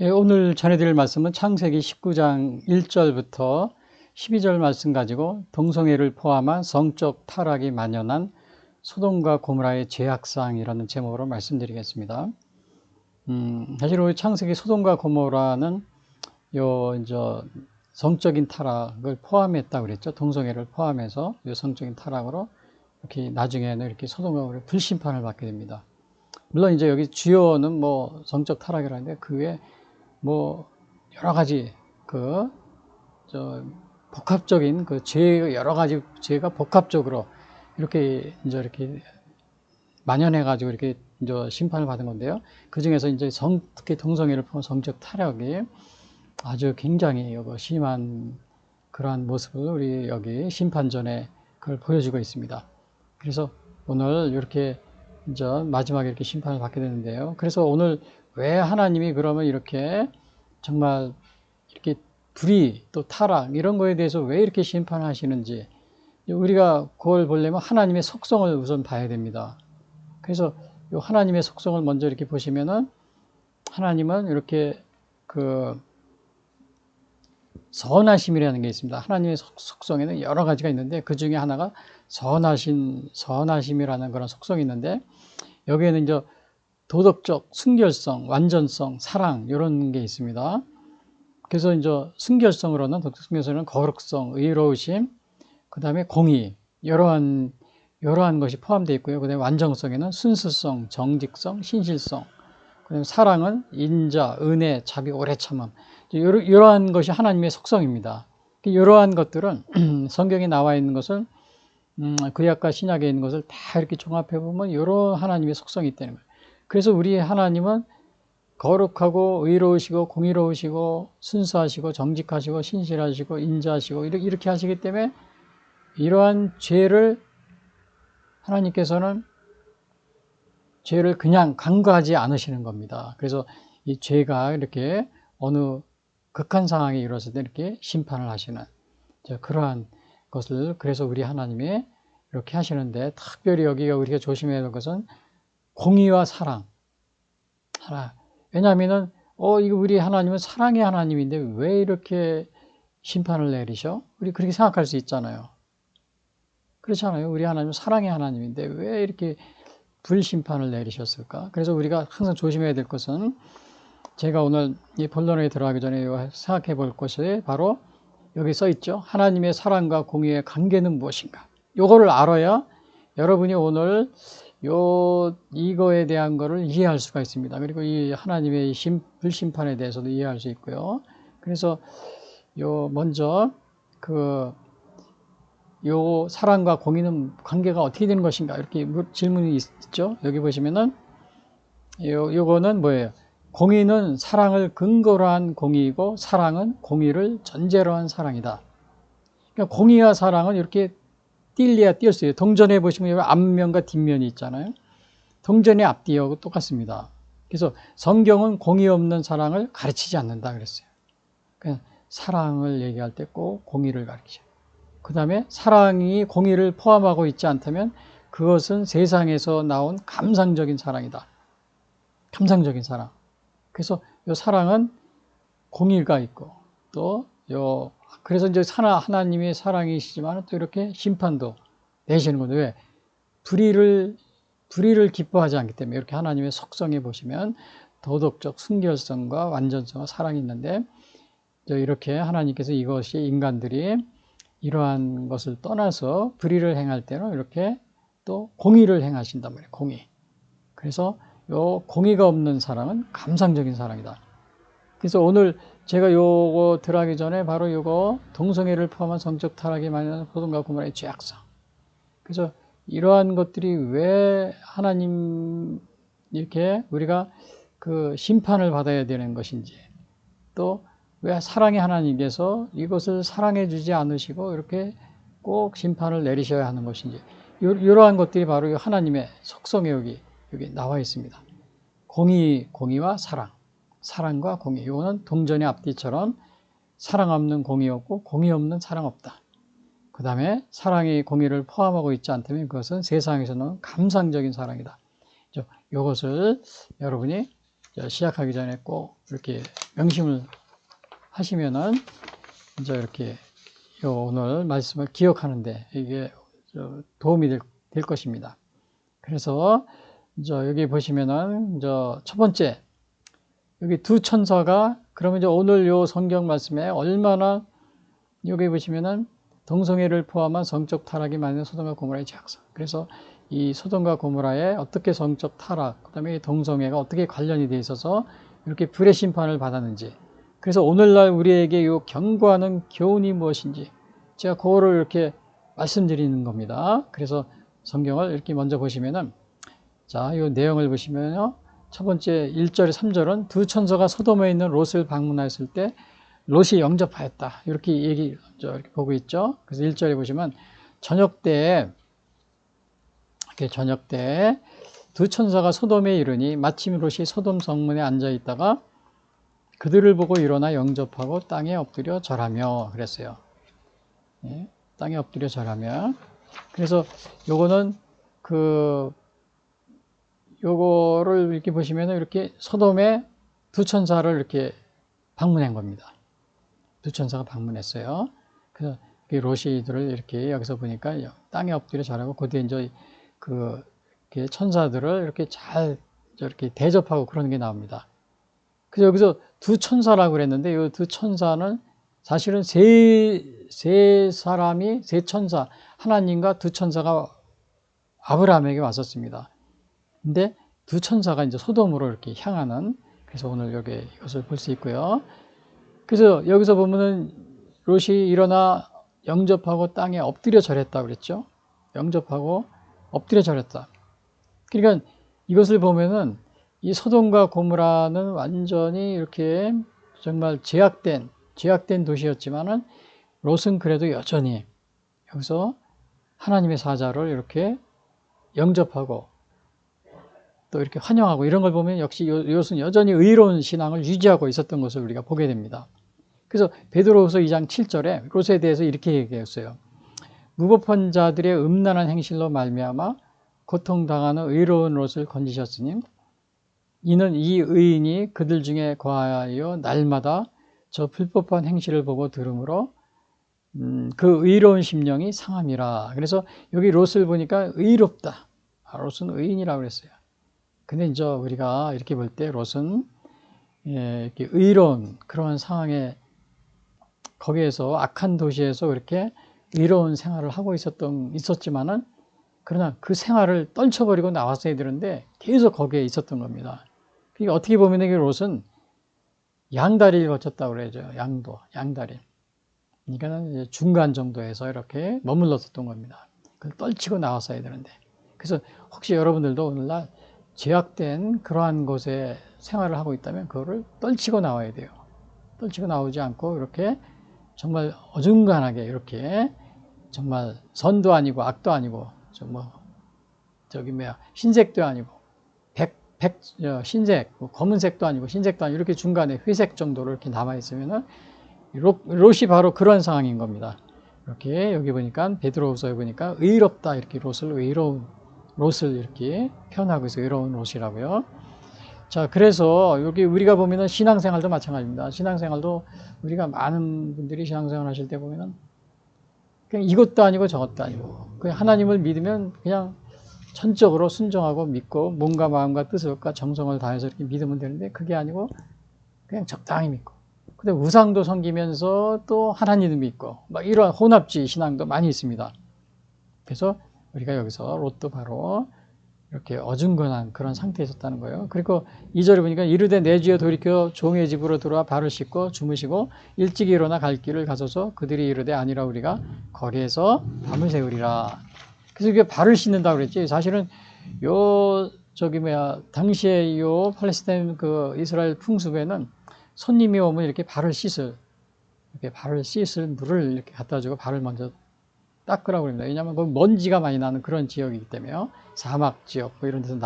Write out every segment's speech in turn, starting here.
예, 오늘 전해드릴 말씀은 창세기 19장 1절부터 12절 말씀 가지고 동성애를 포함한 성적 타락이 만연한 소돔과 고모라의 죄악상이라는 제목으로 말씀드리겠습니다. 사실 우리 창세기 소돔과 고모라는 이제 성적인 타락을 포함했다고 그랬죠. 동성애를 포함해서 이 성적인 타락으로 이렇게 나중에는 이렇게 소돔과 고모라의 불심판을 받게 됩니다. 물론 이제 여기 주요는 뭐 성적 타락이라는데 그 외에 뭐 여러 가지 복합적인 죄, 여러 가지 죄가 복합적으로 이렇게 만연해 가지고 이렇게 이제 심판을 받은 건데요. 그 중에서 이제 특히 동성애를 포함한 성적 타락이 아주 굉장히 심한 그러한 모습을 우리 여기 심판전에 그걸 보여주고 있습니다. 그래서 오늘 이렇게 이제 마지막에 이렇게 심판을 받게 되는데요. 그래서 오늘 왜 하나님이 그러면 이렇게 정말 이렇게 불의 또 타락 이런 거에 대해서 왜 이렇게 심판하시는지 우리가 그걸 보려면 하나님의 속성을 우선 봐야 됩니다. 그래서 이 하나님의 속성을 먼저 이렇게 보시면은 하나님은 이렇게 선하심이라는 게 있습니다. 하나님의 속성에는 여러 가지가 있는데 그 중에 하나가 선하심이라는 그런 속성이 있는데 여기에는 이제 도덕적 순결성, 완전성, 사랑 이런 게 있습니다. 그래서 이제 순결성으로는 도덕적 순결성은 거룩성, 의로우심, 그다음에 공의 이러한 것이 포함되어 있고요. 그다음에 완전성에는 순수성, 정직성, 신실성, 그다음에 사랑은 인자, 은혜, 자비, 오래 참음 이러한 것이 하나님의 속성입니다. 이러한 것들은 성경에 나와 있는 것을 구약과 신약에 있는 것을 다 이렇게 종합해 보면 이런 하나님의 속성이 있다는 거예요. 그래서 우리 하나님은 거룩하고 의로우시고 공의로우시고 순수하시고 정직하시고 신실하시고 인자하시고 이렇게 하시기 때문에 이러한 죄를 하나님께서는 죄를 그냥 간과하지 않으시는 겁니다. 그래서 이 죄가 이렇게 어느 극한 상황에 이르렀을 때 이렇게 심판을 하시는 그러한 것을 그래서 우리 하나님이 이렇게 하시는데 특별히 여기가 우리가 조심해야 될 것은 공의와 사랑. 왜냐하면은 이거 우리 하나님은 사랑의 하나님인데 왜 이렇게 심판을 내리셔? 우리 그렇게 생각할 수 있잖아요. 그렇잖아요. 우리 하나님은 사랑의 하나님인데 왜 이렇게 불심판을 내리셨을까? 그래서 우리가 항상 조심해야 될 것은 제가 오늘 이 본론에 들어가기 전에 생각해 볼 것이 바로 여기 써 있죠. 하나님의 사랑과 공의의 관계는 무엇인가? 요거를 알아야 여러분이 오늘 이거에 대한 거를 이해할 수가 있습니다. 그리고 이 하나님의 불심판에 대해서도 이해할 수 있고요. 그래서 먼저 사랑과 공의는 관계가 어떻게 되는 것인가? 이렇게 질문이 있죠. 여기 보시면은 요거는 뭐예요? 공의는 사랑을 근거로 한 공의이고 사랑은 공의를 전제로 한 사랑이다. 그러니까 공의와 사랑은 이렇게 뛸래야 뛸 수 있어요. 동전에 보시면 앞면과 뒷면이 있잖아요. 동전의 앞뒤하고 똑같습니다. 그래서 성경은 공의 없는 사랑을 가르치지 않는다 그랬어요. 그러니까 사랑을 얘기할 때 꼭 공의를 가르치죠. 그 다음에 사랑이 공의를 포함하고 있지 않다면 그것은 세상에서 나온 감상적인 사랑이다. 감상적인 사랑. 그래서 이 사랑은 공의가 있고 그래서 이제 하나님의 사랑이시지만 또 이렇게 심판도 내시는 건데 왜? 불의를 기뻐하지 않기 때문에 이렇게 하나님의 속성에 보시면 도덕적 순결성과 완전성과 사랑이 있는데 이렇게 하나님께서 이것이 인간들이 이러한 것을 떠나서 불의를 행할 때는 이렇게 또 공의를 행하신단 말이에요. 공의. 그래서 요 공의가 없는 사랑은 감상적인 사랑이다. 그래서 오늘 제가 요거 들어가기 전에 바로 요거 동성애를 포함한 성적 타락이 많은 소돔과 고모라의 죄악상. 그래서 이러한 것들이 왜 하나님 이렇게 우리가 심판을 받아야 되는 것인지 또 왜 사랑의 하나님께서 이것을 사랑해 주지 않으시고 이렇게 꼭 심판을 내리셔야 하는 것인지 이러한 것들이 바로 하나님의 속성에 여기 나와 있습니다. 공의와 사랑, 사랑과 공의. 이거는 동전의 앞뒤처럼 사랑 없는 공의 없고 공의 없는 사랑 없다. 그 다음에 사랑이 공의를 포함하고 있지 않다면 그것은 세상에서는 감상적인 사랑이다. 이것을 여러분이 시작하기 전에 꼭 이렇게 명심을 하시면은 이제 이렇게 요 오늘 말씀을 기억하는데 이게 도움이 될 것입니다. 그래서 이제 여기 보시면은 이제 첫 번째 여기 두 천사가 그러면 이제 오늘 요 성경 말씀에 얼마나 여기 보시면은 동성애를 포함한 성적 타락이 많은 소돔과 고모라의 죄악성. 그래서 이 소돔과 고모라의 어떻게 성적 타락, 그다음에 동성애가 어떻게 관련이 돼 있어서 이렇게 불의 심판을 받았는지. 그래서 오늘날 우리에게 요 경고하는 교훈이 무엇인지 제가 그거를 이렇게 말씀드리는 겁니다. 그래서 성경을 이렇게 먼저 보시면은 자, 이 내용을 보시면요. 첫 번째 1절, 3절은 두 천사가 소돔에 있는 롯을 방문했을 때 롯이 영접하였다. 이렇게 이렇게 보고 있죠. 그래서 1절에 보시면 저녁 때에 두 천사가 소돔에 이르니 마침 롯이 소돔 성문에 앉아 있다가 그들을 보고 일어나 영접하고 땅에 엎드려 절하며 그랬어요. 예, 땅에 엎드려 절하며. 그래서 요거는 요거를 이렇게 보시면은 이렇게 소돔에 두 천사를 이렇게 방문한 겁니다. 두 천사가 방문했어요. 그래서 롯이들을 이렇게 여기서 보니까 땅에 엎드려 절하고 그 뒤에 이제 천사들을 이렇게 잘 이렇게 대접하고 그러는 게 나옵니다. 그래서 여기서 두 천사라고 그랬는데 이 두 천사는 사실은 세 천사, 하나님과 두 천사가 아브라함에게 왔었습니다. 근데 두 천사가 이제 소돔으로 이렇게 향하는, 그래서 오늘 여기 이것을 볼 수 있고요. 그래서 여기서 보면은 롯이 일어나 영접하고 땅에 엎드려 절했다 그랬죠. 영접하고 엎드려 절했다. 그러니까 이것을 보면은 이 소돔과 고모라는 완전히 이렇게 정말 제약된 도시였지만은 롯은 그래도 여전히 여기서 하나님의 사자를 이렇게 영접하고 또 이렇게 환영하고 이런 걸 보면 역시 롯은 여전히 의로운 신앙을 유지하고 있었던 것을 우리가 보게 됩니다. 그래서 베드로후서 2장 7절에 롯에 대해서 이렇게 얘기했어요. 무법한 자들의 음란한 행실로 말미암아 고통당하는 의로운 롯을 건지셨으니 이는 이 의인이 그들 중에 거하여 날마다 저 불법한 행실을 보고 들으므로 그 의로운 심령이 상함이라. 그래서 여기 롯을 보니까 의롭다. 롯은 의인이라고 그랬어요. 근데 이제 우리가 이렇게 볼 때 롯은 이렇게 의로운 그런 상황에 거기에서 악한 도시에서 이렇게 의로운 생활을 하고 있었지만은 그러나 그 생활을 떨쳐버리고 나왔어야 되는데 계속 거기에 있었던 겁니다. 그러니까 어떻게 보면 이 롯은 양다리를 거쳤다고 그러죠. 양다리. 그러니까 중간 정도에서 이렇게 머물렀었던 겁니다. 그걸 떨치고 나왔어야 되는데. 그래서 혹시 여러분들도 오늘날 제약된 그러한 곳에 생활을 하고 있다면 그거를 떨치고 나와야 돼요. 떨치고 나오지 않고 이렇게 정말 어중간하게 이렇게 정말 선도 아니고 악도 아니고 흰색도 아니고 흰색, 검은색도 아니고 흰색도 아니고 이렇게 중간에 회색 정도로 이렇게 남아 있으면은 롯이 바로 그런 상황인 겁니다. 이렇게 여기 보니까 베드로후서에 보니까 의롭다 이렇게 롯을 이렇게 표현하고 있어요. 의로운 롯이라고요. 자, 그래서 여기 우리가 보면은 신앙생활도 마찬가지입니다. 신앙생활도 우리가 많은 분들이 신앙생활 하실 때 보면은 그냥 이것도 아니고 저것도 아니고 그냥 하나님을 믿으면 그냥 전적으로 순종하고 믿고 몸과 마음과 뜻과 정성을 다해서 이렇게 믿으면 되는데 그게 아니고 그냥 적당히 믿고 근데 우상도 섬기면서 또 하나님도 믿고 막 이런 혼합주의 신앙도 많이 있습니다. 그래서 우리가 여기서 롯도 바로 이렇게 어중간한 그런 상태에 있었다는 거예요. 그리고 2절에 보니까 이르되 내 주여 돌이켜 종의 집으로 들어와 발을 씻고 주무시고 일찍 일어나 갈 길을 가소서. 그들이 이르되 아니라 우리가 거리에서 밤을 새우리라. 그래서 이게 발을 씻는다고 그랬지. 사실은 당시에 팔레스타인 이스라엘 풍습에는 손님이 오면 이렇게 발을 씻을 물을 이렇게 갖다 주고 발을 먼저 닦으라고 합니다. 왜냐하면 거기 먼지가 많이 나는 그런 지역이기 때문에요. 사막 지역 이런 데서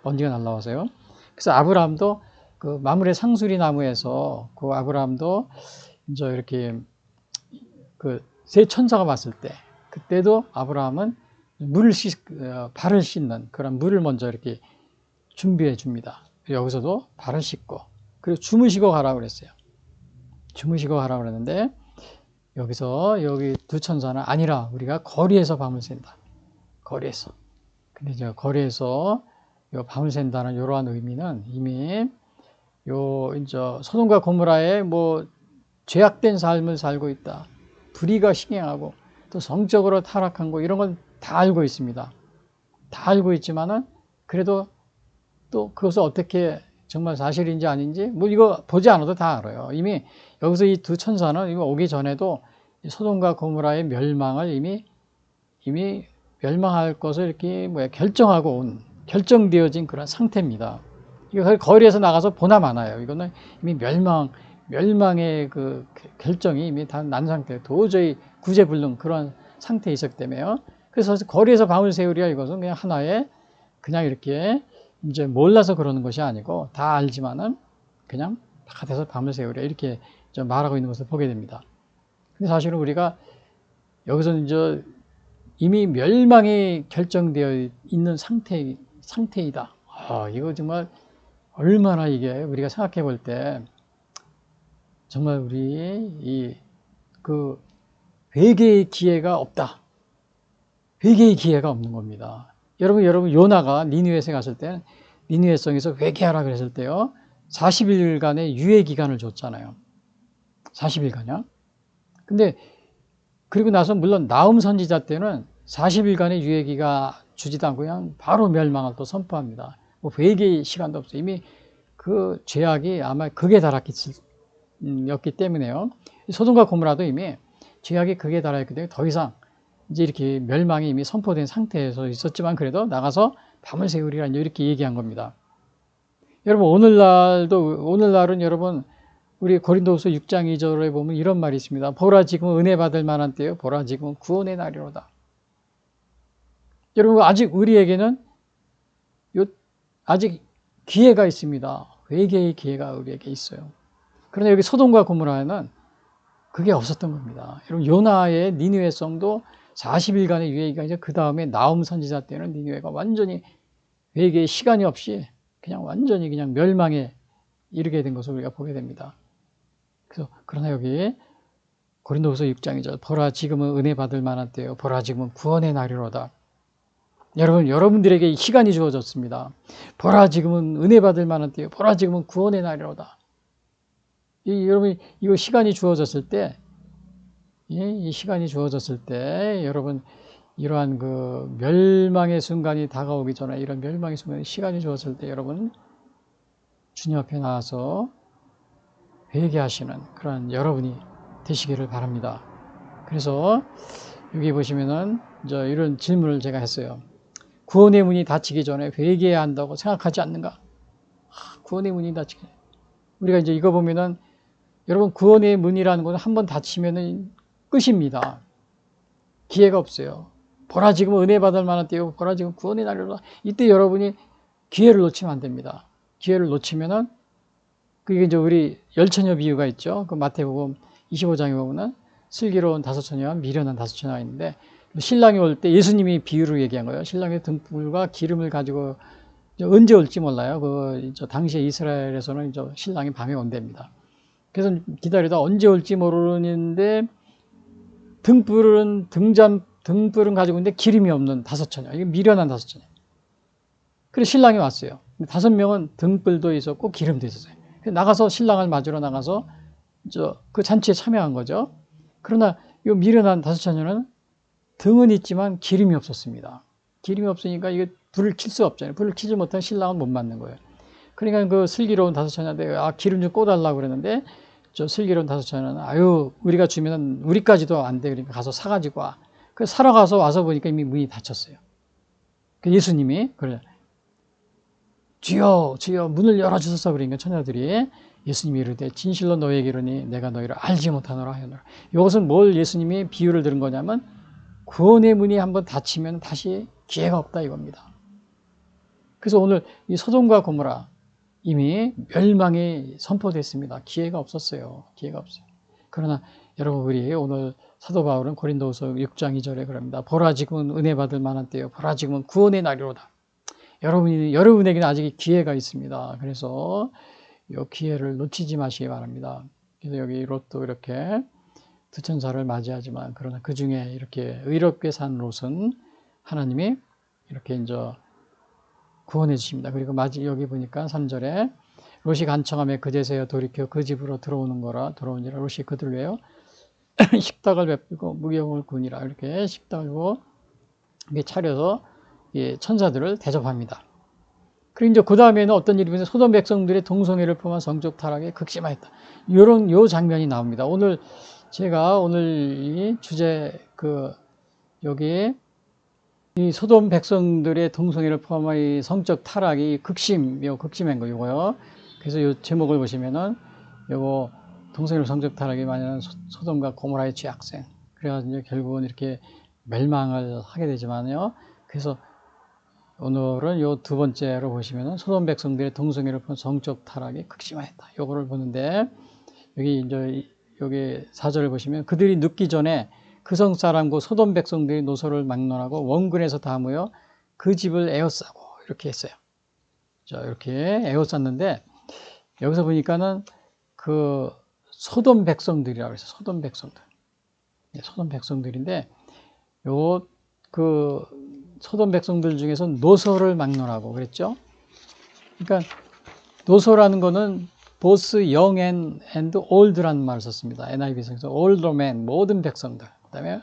먼지가 날라와서요. 그래서 아브라함도 그 마므레 상수리 나무에서 그 아브라함도 이제 이렇게 세 천사가 왔을 때 그때도 아브라함은 발을 씻는 그런 물을 먼저 이렇게 준비해 줍니다. 여기서도 발을 씻고 그리고 주무시고 가라 그랬어요. 주무시고 가라 그랬는데 여기서 여기 두 천사는 아니라 우리가 거리에서 밤을 샌다. 거리에서. 근데 이제 거리에서 요 밤을 샌다는 이러한 의미는 이미 요 이제 소돔과 고모라의 뭐 죄악된 삶을 살고 있다. 불의가 심행하고 또 성적으로 타락한 거 이런 건 다 알고 있습니다. 다 알고 있지만은 그래도 또 그것을 어떻게 정말 사실인지 아닌지 뭐 이거 보지 않아도 다 알아요. 이미 여기서 이 두 천사는 이거 오기 전에도 소돔과 고모라의 멸망을 이미 멸망할 것을 이렇게 뭐야 결정하고 온 결정되어진 그런 상태입니다. 이거 거리에서 나가서 보나 마나요. 이거는 이미 멸망의 그 결정이 이미 다 난 상태, 도저히 구제불능 그런 상태에 있었기 때문에요. 그래서 거리에서 밤을 새우리라 이것은 그냥 하나의 그냥 이렇게 이제 몰라서 그러는 것이 아니고 다 알지만은 그냥 바깥에서 밤을 새우리라 이렇게 말하고 있는 것을 보게 됩니다. 근데 사실은 우리가 여기서 이제 이미 멸망이 결정되어 있는 상태이다. 이거 정말 얼마나 이게 우리가 생각해 볼 때 정말 우리 그 회개의 기회가 없다. 회개의 기회가 없는 겁니다. 여러분 요나가 니느웨에 갔을 때 니느웨 성에서 회개하라 그랬을 때요. 40일간의 유예 기간을 줬잖아요. 40일간이요. 근데 그리고 나서 물론 나훔 선지자 때는 40일간의 유예기가 주지도 않고 그냥 바로 멸망을 또 선포합니다. 뭐 회개의 시간도 없어요. 이미 그 죄악이 아마 극에 달했기 때문에요. 소돔과 고모라도 이미 죄악이 극에 달했기 때문에 더 이상 이제 이렇게 멸망이 이미 선포된 상태에서 있었지만 그래도 나가서 밤을 새우리라 이렇게 얘기한 겁니다. 여러분 오늘날은 여러분 우리 고린도후서 6장 2절에 보면 이런 말이 있습니다. 보라 지금은 은혜 받을 만한 때요. 보라 지금은 구원의 날이로다. 여러분 아직 우리에게는 아직 기회가 있습니다. 회개의 기회가 우리에게 있어요. 그런데 여기 소돔과 고모라에는 그게 없었던 겁니다. 여러분 요나의 니느웨 성도 40일간의 유예기가 이제 그 다음에 나훔 선지자 때는 니느웨가 완전히 회개의 시간이 없이 그냥 완전히 그냥 멸망에 이르게 된 것을 우리가 보게 됩니다. 그래서 그러나 여기 고린도후서 6장이죠. 보라 지금은 은혜 받을 만한 때요. 보라 지금은 구원의 날이로다. 여러분들에게 시간이 주어졌습니다. 보라 지금은 은혜 받을 만한 때요. 보라 지금은 구원의 날이로다. 여러분 이거 시간이 주어졌을 때 이 시간이 주어졌을 때 여러분 이러한 그 멸망의 순간이 다가오기 전에 이런 멸망의 순간에 시간이 주어졌을 때 여러분 주님 앞에 나와서 회개하시는 그런 여러분이 되시기를 바랍니다. 그래서 여기 보시면은 이런 질문을 제가 했어요. 구원의 문이 닫히기 전에 회개해야 한다고 생각하지 않는가? 구원의 문이 닫히기 전에. 우리가 이제 이거 보면은 여러분 구원의 문이라는 것은 한번 닫히면은 끝입니다. 기회가 없어요. 보라 지금 은혜 받을 만한 때요. 보라 지금 구원의 날이로다. 이때 여러분이 기회를 놓치면 안 됩니다. 기회를 놓치면은 그게 이제 우리 열처녀 비유가 있죠. 그 마태복음 25장에 보면은 슬기로운 다섯 처녀와 미련한 다섯 처녀가 있는데 신랑이 올 때 예수님이 비유를 얘기한 거예요. 신랑의 등불과 기름을 가지고 언제 올지 몰라요. 당시에 이스라엘에서는 신랑이 밤에 온답니다. 그래서 기다리다 언제 올지 모르는데 등불은 가지고 있는데 기름이 없는 다섯 처녀. 이게 미련한 다섯 처녀. 그래서 신랑이 왔어요. 5명은 등불도 있었고 기름도 있었어요. 나가서 신랑을 맞으러 나가서 그 잔치에 참여한 거죠. 그러나 이 미련한 다섯 처녀는 등은 있지만 기름이 없었습니다. 기름이 없으니까 이게 불을 킬 수 없잖아요. 불을 켜지 못하면 신랑은 못 맞는 거예요. 그러니까 그 슬기로운 다섯 처녀한테 기름 좀 꽂아달라고 그랬는데 슬기로운 다섯 처녀는 우리가 주면은 우리까지도 안 돼. 그러니까 가서 사가지고 와. 그래서 사러 와서 보니까 이미 문이 닫혔어요. 예수님이 그래. 주여 문을 열어주소서. 그러니까 처녀들이 예수님이 이르되 진실로 너희에게 이르니 내가 너희를 알지 못하노라 하노라. 이것은 뭘 예수님이 비유를 들은 거냐면 구원의 문이 한번 닫히면 다시 기회가 없다 이겁니다. 그래서 오늘 이 소돔과 고모라 이미 멸망이 선포됐습니다. 기회가 없었어요. 기회가 없어요. 그러나 여러분 우리 오늘 사도 바울은 고린도후서 6장 2절에 그럽니다. 보라 지금은 은혜 받을 만한 때요. 보라 지금은 구원의 날이로다. 여러분에게는 아직 기회가 있습니다. 그래서 이 기회를 놓치지 마시기 바랍니다. 그래서 여기 롯도 이렇게 두 천사를 맞이하지만 그러나 그 중에 이렇게 의롭게 산 롯은 하나님이 이렇게 이제 구원해 주십니다. 그리고 여기 보니까 3절에 롯이 간청하며 그제서야 돌이켜 그 집으로 들어오니라 롯이 그들 왜요? 식탁을 베풀고 무경을 구니라 이렇게 식탁을 두고 차려서 천사들을 대접합니다. 그리고 이제 그 다음에는 어떤 일이 있냐면 소돔 백성들의 동성애를 품은 성적 타락에 극심하였다. 요 장면이 나옵니다. 제가 오늘 이 주제 여기 이 소돔 백성들의 동성애를 포함한 이 성적 타락이 극심한 거고요. 그래서 이 제목을 보시면은 요거 동성애를 성적 타락이 많은 소돔과 고모라의 죄악생. 그래가지고 결국은 이렇게 멸망을 하게 되지만요. 그래서 오늘은 요 두 번째로 보시면은 소돔 백성들의 동성애를 포함한 성적 타락이 극심하였다. 요거를 보는데 여기 4절을 보시면 그들이 눕기 전에 그 성 사람과 소돔 백성들이 노소를 막론하고 원근에서 다 모여 그 집을 에워싸고 이렇게 했어요. 자, 이렇게 에워쌌는데 여기서 보니까는 그 소돔 백성들이라고 해서 소돔 백성들. 소돔 백성들인데 소돔 백성들 중에서 노소를 막론하고 그랬죠. 그러니까 노소라는 거는 both young and old라는 말을 썼습니다. NIV에서 older men, 모든 백성들. 그 다음에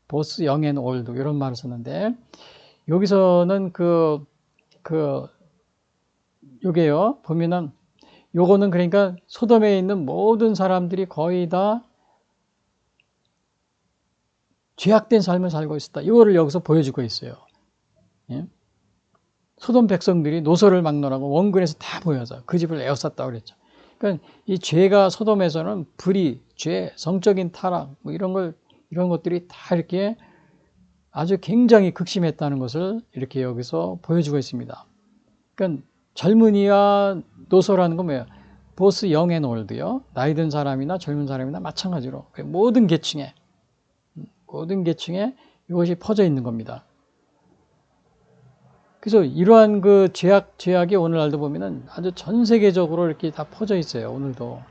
both young and old 이런 말을 썼는데 여기서는 요게요. 보면은 요거는 그러니까 소돔에 있는 모든 사람들이 거의 다 죄악된 삶을 살고 있었다. 이거를 여기서 보여주고 있어요. 예? 소돔 백성들이 노소를 막론하고 원근에서 다 모여서 그 집을 에워쌌다고 그랬죠. 그러니까 이 죄가 소돔에서는 불의, 죄, 성적인 타락 뭐 이런 것들이 다 이렇게 아주 굉장히 극심했다는 것을 이렇게 여기서 보여주고 있습니다. 그러니까 젊은이와 노소라는 건 뭐예요? 보스 영앤 올드요. 나이 든 사람이나 젊은 사람이나 마찬가지로 모든 계층에 이것이 퍼져 있는 겁니다. 그래서 이러한 그 죄악이 오늘날도 보면은 아주 전 세계적으로 이렇게 다 퍼져 있어요. 오늘도.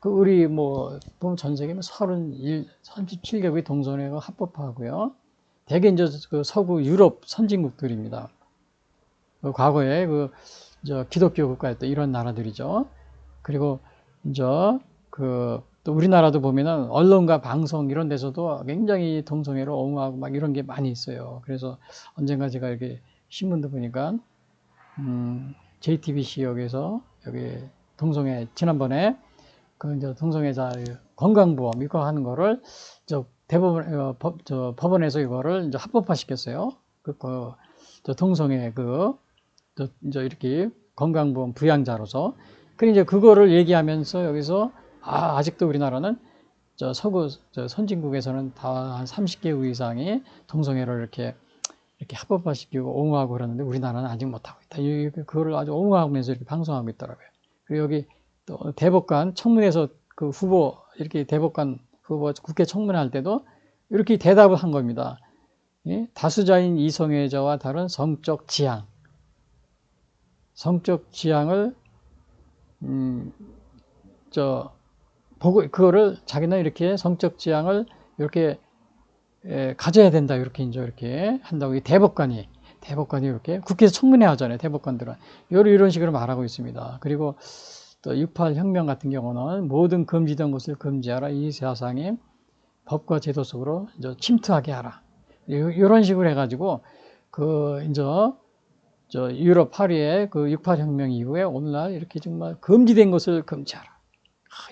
우리 보면 전 세계면 37개국이 동성애가 합법화하고요. 대개 이제 그 서구 유럽 선진국들입니다. 과거에 기독교 국가였던 이런 나라들이죠. 그리고 이제 또 우리나라도 보면은 언론과 방송 이런 데서도 굉장히 동성애를 옹호하고 막 이런 게 많이 있어요. 그래서 언젠가 제가 이렇게 신문도 보니까 JTBC 여기 동성애 지난번에 이제 동성애자 건강보험 이거 하는 거를 법원에서 이거를 이제 합법화 시켰어요. 동성애 이제 이렇게 건강보험 부양자로서. 그래 이제 그거를 얘기하면서 여기서 아직도 우리나라는 서구 선진국에서는 다 한 30개국 이상이 동성애를 이렇게 합법화시키고 옹호하고 그러는데 우리나라는 아직 못하고 있다. 그거를 아주 옹호하면서 이렇게 방송하고 있더라고요. 그리고 여기 또 대법관 청문회에서 이렇게 대법관 후보 국회 청문회 할 때도 이렇게 대답을 한 겁니다. 예? 다수자인 이성애자와 다른 성적 지향을 그거를 자기는 이렇게 성적 지향을 이렇게 가져야 된다. 이렇게 한다고 이 대법관이 이렇게 국회에서 청문회 하잖아요. 대법관들은 이런 식으로 말하고 있습니다. 그리고 또 6.8 혁명 같은 경우는 모든 금지된 것을 금지하라. 이 사상이 법과 제도 속으로 이제 침투하게 하라. 이런 식으로 해가지고 이제 유럽 파리의 6.8 혁명 이후에 오늘날 이렇게 정말 금지된 것을 금지하라.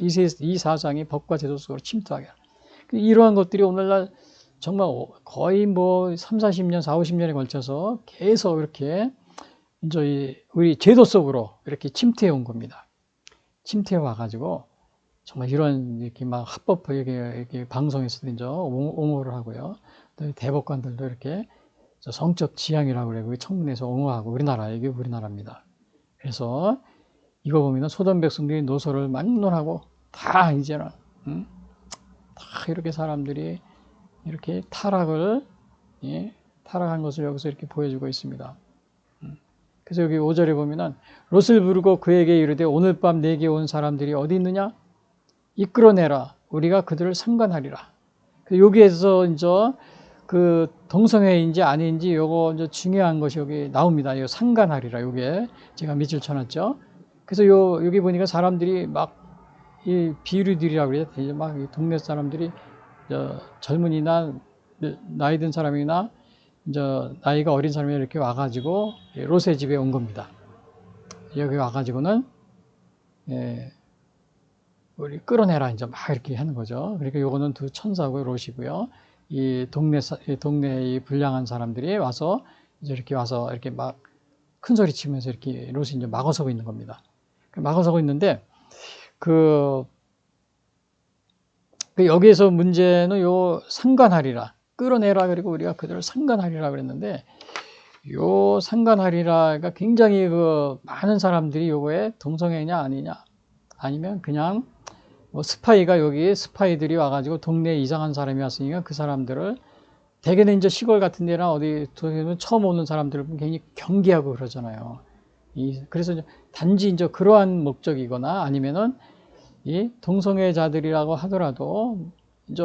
이 사상이 법과 제도 속으로 침투하게 하라. 이러한 것들이 오늘날 정말 거의 3, 40년, 4, 50년에 걸쳐서 계속 이렇게 이제 우리 제도 속으로 이렇게 침투해 온 겁니다. 침투해 와가지고 정말 이렇게 막 합법 이렇게 방송에서도 이제 옹호를 하고요. 또 대법관들도 이렇게 성적 지향이라고 그래요. 청문회에서 옹호하고 이게 우리나라입니다. 그래서 이거 보면은 소돔 백성들이 노소를 막론하고 다 이제는 다 이렇게 사람들이 이렇게 타락한 것을 여기서 이렇게 보여주고 있습니다. 그래서 여기 5절에 보면은 롯을 부르고 그에게 이르되 오늘 밤 내게 온 사람들이 어디 있느냐? 이끌어내라. 우리가 그들을 상관하리라. 여기에서 이제 그 동성애인지 아닌지 요거 이제 중요한 것이 여기 나옵니다. 요 상관하리라. 요게 제가 밑줄 쳐놨죠. 그래서 여기 보니까 사람들이 막 이 비류들이라고 그래요. 막 동네 사람들이 젊은이나 나이 든 사람이나 이제 나이가 어린 사람이 이렇게 와가지고 롯의 집에 온 겁니다. 여기 와가지고는 우리 끌어내라 이제 막 이렇게 하는 거죠. 그러니까 요거는 두 천사고 롯이고요. 이 동네 이 불량한 사람들이 와서 이제 이렇게 와서 이렇게 막 큰 소리 치면서 이렇게 롯이 이제 막아서고 있는 겁니다. 막아서고 있는데 여기에서 문제는 요 상관하리라. 끌어내라. 그리고 우리가 그들을 상관하리라 그랬는데, 요 상관하리라가 굉장히 많은 사람들이 요거에 동성애냐 아니냐, 아니면 그냥 뭐 스파이들이 와가지고 동네에 이상한 사람이 왔으니까 그 사람들을 대개는 이제 시골 같은 데나 어디 처음 오는 사람들을 굉장히 경계하고 그러잖아요. 그래서 단지 이제 그러한 목적이거나 아니면은 이 동성애자들이라고 하더라도 이제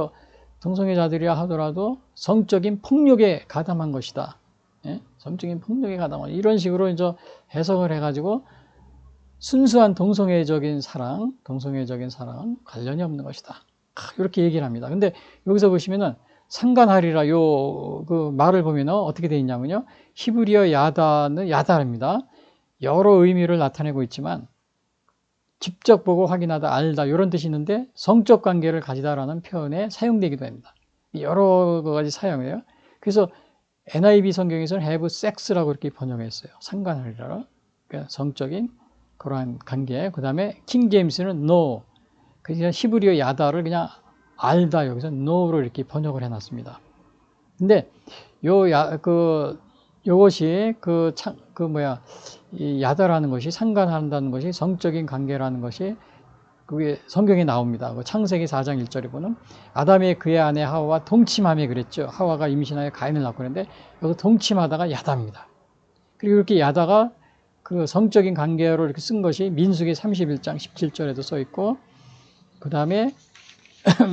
동성애자들이라 하더라도 성적인 폭력에 가담한 것이다. 예? 성적인 폭력에 가담한 이런 식으로 이제 해석을 해가지고 순수한 동성애적인 사랑은 관련이 없는 것이다. 이렇게 얘기를 합니다. 근데 여기서 보시면은 상관하리라 그 말을 보면은 어떻게 되어 있냐면요. 히브리어 야다는 야다입니다. 여러 의미를 나타내고 있지만 직접 보고 확인하다, 알다 이런 뜻이 있는데 성적 관계를 가지다라는 표현에 사용되기도 합니다. 여러 가지 사용해요. 그래서 NIV 성경에서는 have sex라고 이렇게 번역했어요. 상관하리라. 그러니까 성적인 그러한 관계. 그 다음에 킹 제임스는 know. 그러니까 히브리어 야다를 그냥 알다 여기서 know로 이렇게 번역을 해놨습니다. 근데 요것이 이 야다라는 것이 상관한다는 것이 성적인 관계라는 것이 그게 성경에 나옵니다. 창세기 4장 1절에 보면 아담이 그의 아내 하와와 동침하며 그랬죠. 하와가 임신하여 가인을 낳고 그랬는데 여기 동침하다가 야다입니다. 그리고 이렇게 야다가 그 성적인 관계로 이렇게 쓴 것이 민수기 31장 17절에도 써 있고 그 다음에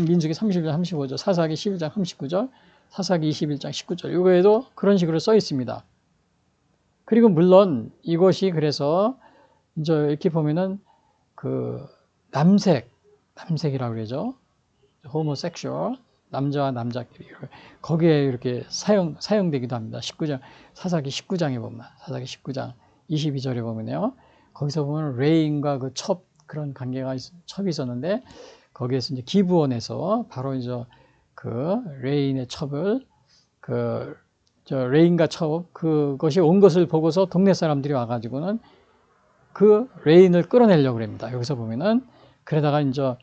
민수기 31장 35절, 사사기 11장 39절, 사사기 21장 19절 이거에도 그런 식으로 써 있습니다. 그리고 물론 이것이 그래서 이제 이렇게 보면은 남색이라고 그러죠. 호모섹슈얼, 남자와 남자끼리 거기에 이렇게 사용되기도 합니다. 사사기 19장에 보면 사사기 19장 22절에 보면요. 거기서 보면 레인과 그런 관계가 첩이 있었는데 거기에서 이제 기브온에서 바로 이제 레인의 첩을 레인과 첩 그것이 온 것을 보고서 동네 사람들이 와가지고는 그 레인을 끌어내려고 합니다. 여기서 보면은 그러다가 이제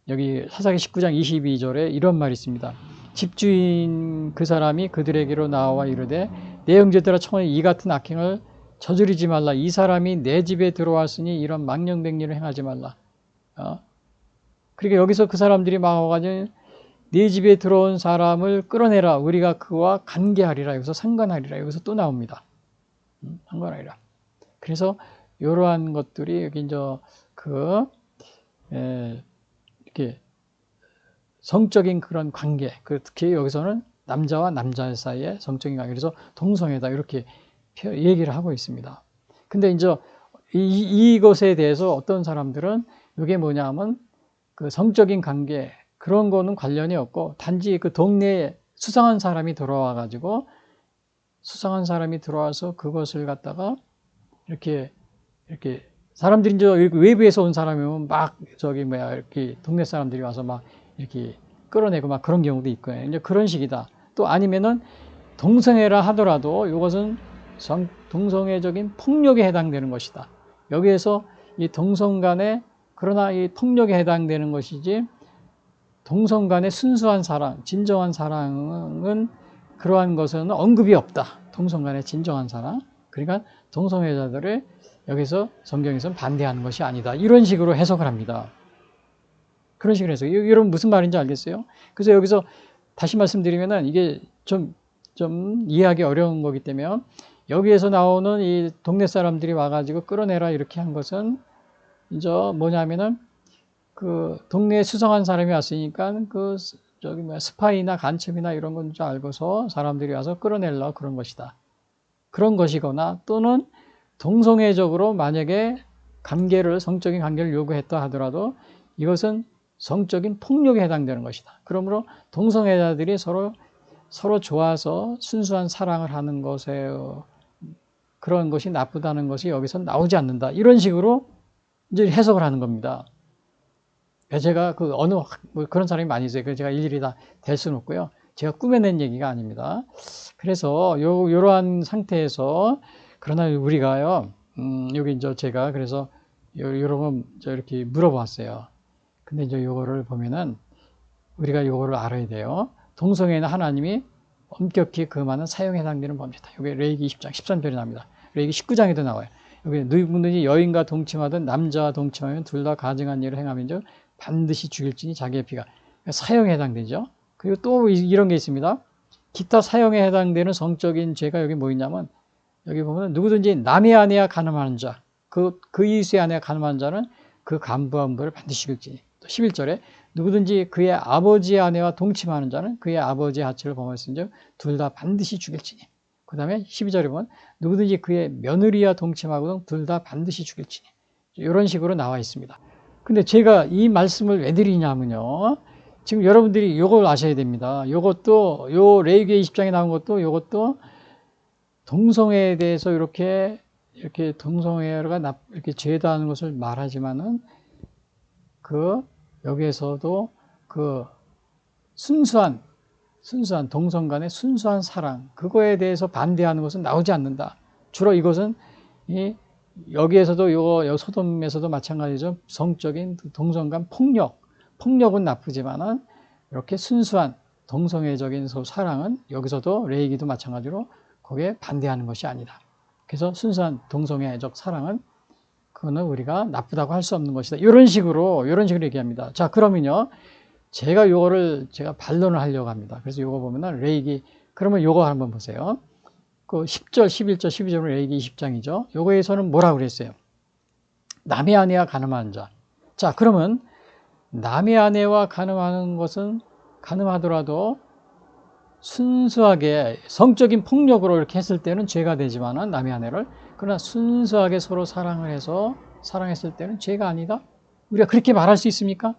여기 사사기 19장 22절에 이런 말이 있습니다. 집주인 그 사람이 그들에게로 나와 이르되 내 형제들아 청하니 이 같은 악행을 저지르지 말라. 이 사람이 내 집에 들어왔으니 이런 망령백리를 행하지 말라. 그러니까 여기서 그 사람들이 막 와가지고 네 집에 들어온 사람을 끌어내라. 우리가 그와 관계하리라. 여기서 상관하리라. 여기서 또 나옵니다. 상관하리라. 그래서 이러한 것들이 여기 이제 이렇게 성적인 그런 관계, 특히 여기서는 남자와 남자 사이의 성적인 관계, 그래서 동성애다 이렇게 얘기를 하고 있습니다. 근데 이제 이것에 대해서 어떤 사람들은 이게 뭐냐면 그 성적인 관계 그런 거는 관련이 없고 단지 그 동네에 수상한 사람이 들어와서 그것을 갖다가 이렇게 사람들이 이제 외부에서 온 사람이면 막 이렇게 동네 사람들이 와서 막 이렇게 끌어내고 막 그런 경우도 있고요. 이제 그런 식이다. 또 아니면은 동성애라 하더라도 이것은 동성애적인 폭력에 해당되는 것이다. 여기에서 이 동성 간에 그러나 이 폭력에 해당되는 것이지 동성 간의 순수한 사랑, 진정한 사랑은 그러한 것은 언급이 없다. 동성 간의 진정한 사랑. 그러니까 동성애자들을 여기서 성경에서는 반대하는 것이 아니다. 이런 식으로 해석을 합니다. 그런 식으로 해서 여러분 무슨 말인지 알겠어요? 그래서 여기서 다시 말씀드리면은 이게 좀 이해하기 어려운 거기 때문에 여기에서 나오는 이 동네 사람들이 와가지고 끌어내라 이렇게 한 것은 이제 뭐냐면은 그 동네에 수상한 사람이 왔으니까 그 저기 뭐 스파이나 간첩이나 이런 건 줄 알고서 사람들이 와서 끌어내려 그런 것이다. 그런 것이거나 또는 동성애적으로 만약에 성적인 관계를 요구했다 하더라도 이것은 성적인 폭력에 해당되는 것이다. 그러므로 동성애자들이 서로 좋아서 순수한 사랑을 하는 것에 그런 것이 나쁘다는 것이 여기서 나오지 않는다. 이런 식으로 이제 해석을 하는 겁니다. 제가 뭐 그런 사람이 많이 있어요. 그래서 제가 일일이 다 될 수는 없고요. 제가 꾸며낸 얘기가 아닙니다. 그래서 요러한 상태에서 그러나 우리가요, 여기 이제 제가 그래서 여러 번 이렇게 물어봤어요. 근데 이제 요거를 보면은 우리가 요거를 알아야 돼요. 동성애는 하나님이 엄격히 금하는 사형에 해당되는 범죄다. 여기 레위기 20장 13절이 나옵니다. 레위기 19장에도 나와요. 여기 누구든지 여인과 동침하든 남자와 동침하면 둘 다 가증한 일을 행하면 반드시 죽일지니 자기의 피가 사형에 해당되죠. 그리고 또 이런 게 있습니다. 기타 사형에 해당되는 성적인 죄가 여기 뭐 있냐면 여기 보면 누구든지 남의 아내와 간음하는 자, 그 이웃의 아내와 간음하는 자는 그 간부와 음부를 반드시 죽일지니. 또 11절에 누구든지 그의 아버지의 아내와 동침하는 자는 그의 아버지의 하체를 범했은즉 둘 다 반드시 죽일지니. 그 다음에 12절에 보면 누구든지 그의 며느리와 동침하거든 둘 다 반드시 죽일지니. 이런 식으로 나와 있습니다. 근데 제가 이 말씀을 왜 드리냐면요. 지금 여러분들이 이걸 아셔야 됩니다. 이것도 요 레위기 20장에 나온 것도 이것도 동성애에 대해서 이렇게 동성애가 이렇게 죄다 하는 것을 말하지만은 여기에서도 순수한 동성 간의 순수한 사랑, 그거에 대해서 반대하는 것은 나오지 않는다. 주로 이것은 여기에서도 요 소돔에서도 마찬가지죠. 성적인 동성 간 폭력은 나쁘지만은 이렇게 순수한 동성애적인 사랑은 여기서도 레위기도 마찬가지로 거기에 반대하는 것이 아니다. 그래서 순수한 동성애적 사랑은 그거는 우리가 나쁘다고 할 수 없는 것이다. 이런 식으로 얘기합니다. 자, 그러면요. 제가 반론을 하려고 합니다. 그래서 요거 보면은 레위기, 그러면 요거 한번 보세요. 그 10절, 11절, 12절은 레위기 20장이죠. 요거에서는 뭐라고 그랬어요? 남의 아내와 간음하는 자. 자, 그러면 남의 아내와 간음하는 것은 간음하더라도 순수하게 성적인 폭력으로 이렇게 했을 때는 죄가 되지만은 남의 아내를, 그러나 순수하게 서로 사랑을 해서 사랑했을 때는 죄가 아니다? 우리가 그렇게 말할 수 있습니까?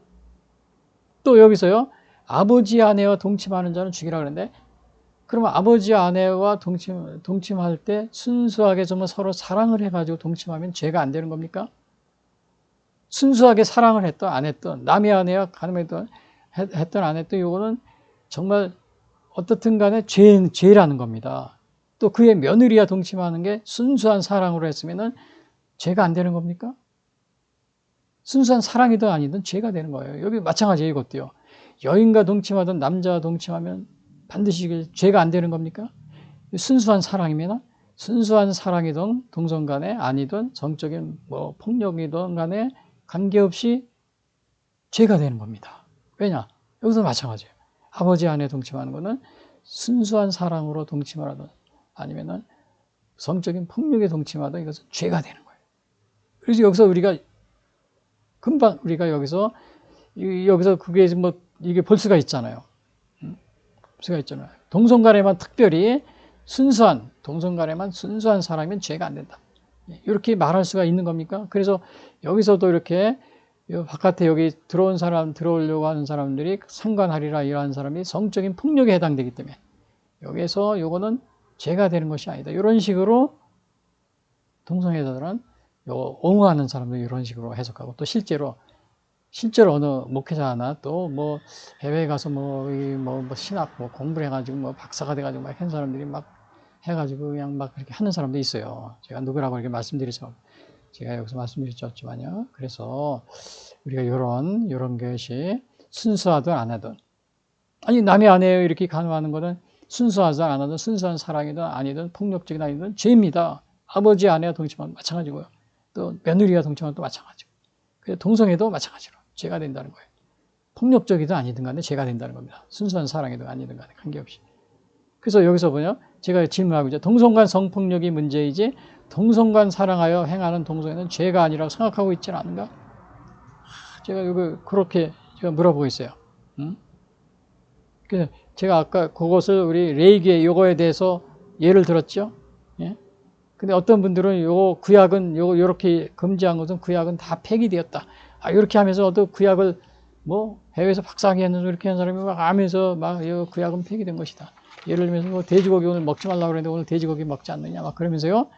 또 여기서요, 아버지 아내와 동침하는 자는 죽이라 그러는데, 그러면 아버지 아내와 동침할 때 순수하게 정말 서로 사랑을 해가지고 동침하면 죄가 안 되는 겁니까? 순수하게 사랑을 했던 안 했던, 남의 아내와 간음했던 했던 안 했던, 이거는 정말 어떻든 간에 죄라는 겁니다. 또 그의 며느리와 동침하는 게 순수한 사랑으로 했으면은 죄가 안 되는 겁니까? 순수한 사랑이든 아니든 죄가 되는 거예요. 여기 마찬가지예요, 이것도요. 여인과 동침하든 남자와 동침하면 반드시 죄가 안 되는 겁니까? 순수한 사랑이면 순수한 사랑이든 동성 간에 아니든 성적인 폭력이든 간에 관계없이 죄가 되는 겁니다. 왜냐? 여기서 마찬가지예요. 아버지 아내 동침하는 것은 순수한 사랑으로 동침하든 아니면은 성적인 폭력에 동침하든 이것은 죄가 되는 거예요. 그래서 여기서 금방 우리가 여기서 그게 이게 볼 수가 있잖아요. 동성 간에만 특별히 동성 간에만 순수한 사랑이면 죄가 안 된다. 이렇게 말할 수가 있는 겁니까? 그래서 여기서도 이렇게 바깥에 여기 들어오려고 하는 사람들이 상관하리라 이러한 사람이 성적인 폭력에 해당되기 때문에 여기에서 요거는 죄가 되는 것이 아니다. 이런 식으로 동성애자들은 옹호하는 사람들 이런 식으로 해석하고, 또 실제로 어느 목회자나 또 해외에 가서 신학 공부를 해가지고 박사가 돼가지고 막 한 사람들이 막 해가지고 그냥 막 그렇게 하는 사람도 있어요. 제가 누구라고 이렇게 말씀드리죠. 제가 여기서 말씀드릴 수 없지만요. 그래서 우리가 이런 것이 순수하든 안 하든, 아니 남의 아내에 이렇게 간음하는 거는 순수하든 안 하든, 순수한 사랑이든 아니든 폭력적인 아니든 죄입니다. 아버지 아내와 동침하면 마찬가지고요. 또 며느리와 동침하면 또 마찬가지고. 그래서 동성애도 마찬가지로 죄가 된다는 거예요. 폭력적이든 아니든 간에 죄가 된다는 겁니다. 순수한 사랑이든 아니든 간에 관계없이. 그래서 여기서 뭐냐? 제가 질문하고 있죠. 동성간 성폭력이 문제이지 동성간 사랑하여 행하는 동성애는 죄가 아니라고 생각하고 있지는 않은가? 제가 이거 그렇게 제가 물어보고 있어요. 응? 그래서 제가 아까 그것을 우리 레이기의 요거에 대해서 예를 들었죠. 예? 근데 어떤 분들은 요 구약은 요렇게 금지한 것은 구약은 다 폐기되었다. 아, 이렇게 하면서 또 구약을 뭐 해외에서 박사학위 했는데 이렇게 한 사람이 막 하면서 막 요 구약은 폐기된 것이다. 예를 들면서 뭐 돼지고기 오늘 먹지 말라고 그랬는데 오늘 돼지고기 먹지 않느냐 막 그러면서요.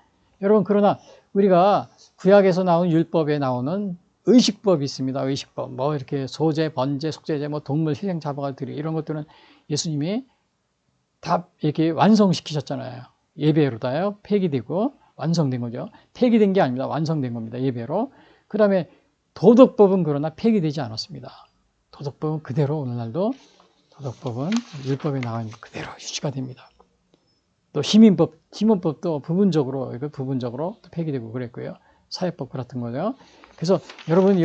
여러분 그러나 우리가 구약에서 나온 율법에 나오는 의식법이 있습니다. 의식법. 뭐 이렇게 소제, 번제, 속죄제, 뭐 동물 희생 잡아가 드리 이런 것들은 예수님이 다 이렇게 완성시키셨잖아요. 예배로다요. 폐기되고 완성된 거죠. 폐기된 게 아닙니다. 완성된 겁니다. 예배로. 그 다음에 도덕법은 그러나 폐기되지 않았습니다. 도덕법은 그대로 오늘날도 도덕법은 율법에 나온 그대로 유지가 됩니다. 또 시민법도 부분적으로 또 폐기되고 그랬고요. 사회법 같은 거죠. 그래서 여러분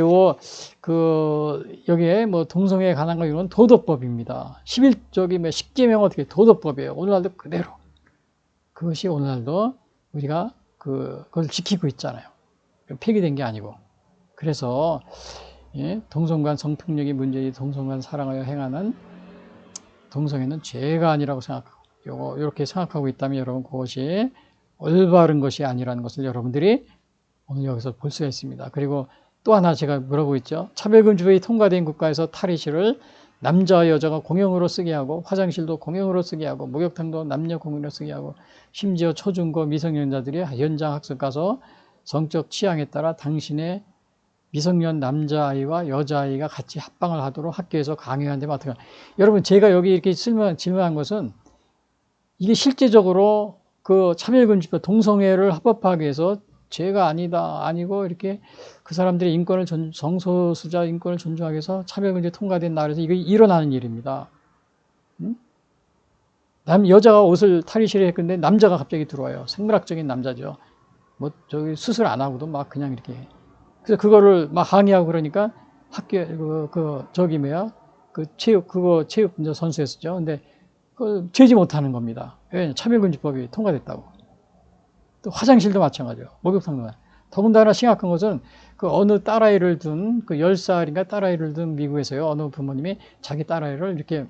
여기에 뭐 동성애에 관한 거 이건 도덕법입니다. 11조기 뭐 10계명 어떻게 도덕법이에요. 오늘날도 그대로. 그것이 오늘날도 우리가 그걸 지키고 있잖아요. 폐기된 게 아니고. 그래서 예, 동성간 성폭력이 문제지 동성간 사랑하여 행하는 동성애는 죄가 아니라고 생각하고 이렇게 생각하고 있다면 여러분 그것이 올바른 것이 아니라는 것을 여러분들이 오늘 여기서 볼 수가 있습니다. 그리고 또 하나 제가 물어보고 있죠. 차별금지법이 통과된 국가에서 탈의실을 남자와 여자가 공용으로 쓰게 하고 화장실도 공용으로 쓰게 하고 목욕탕도 남녀 공용으로 쓰게 하고 심지어 초중고 미성년자들이 현장 학습 가서 성적 취향에 따라 당신의 미성년 남자아이와 여자아이가 같이 합방을 하도록 학교에서 강요한다면 어떡하나. 여러분 제가 여기 이렇게 질문한 것은 이게 실제적으로 그 차별금지법 동성애를 합법화하기 위해서 죄가 아니고 이렇게 그 사람들의 인권을 성소수자 인권을 존중하기 위해서 차별금지 통과된 나라에서 이게 일어나는 일입니다. 응? 여자가 옷을 탈의실에 했는데 남자가 갑자기 들어와요. 생물학적인 남자죠. 뭐 저기 수술 안 하고도 막 그냥 이렇게 해. 그래서 그거를 막 항의하고 그러니까 학교에 체육 이제 선수였었죠. 근데 그 죄지 못하는 겁니다. 왜? 차별금지법이 통과됐다고. 또 화장실도 마찬가지요. 목욕탕도 마찬가지요. 더군다나 심각한 것은 그 어느 딸아이를 둔 그 10살인가 딸아이를 둔 미국에서요. 어느 부모님이 자기 딸아이를 이렇게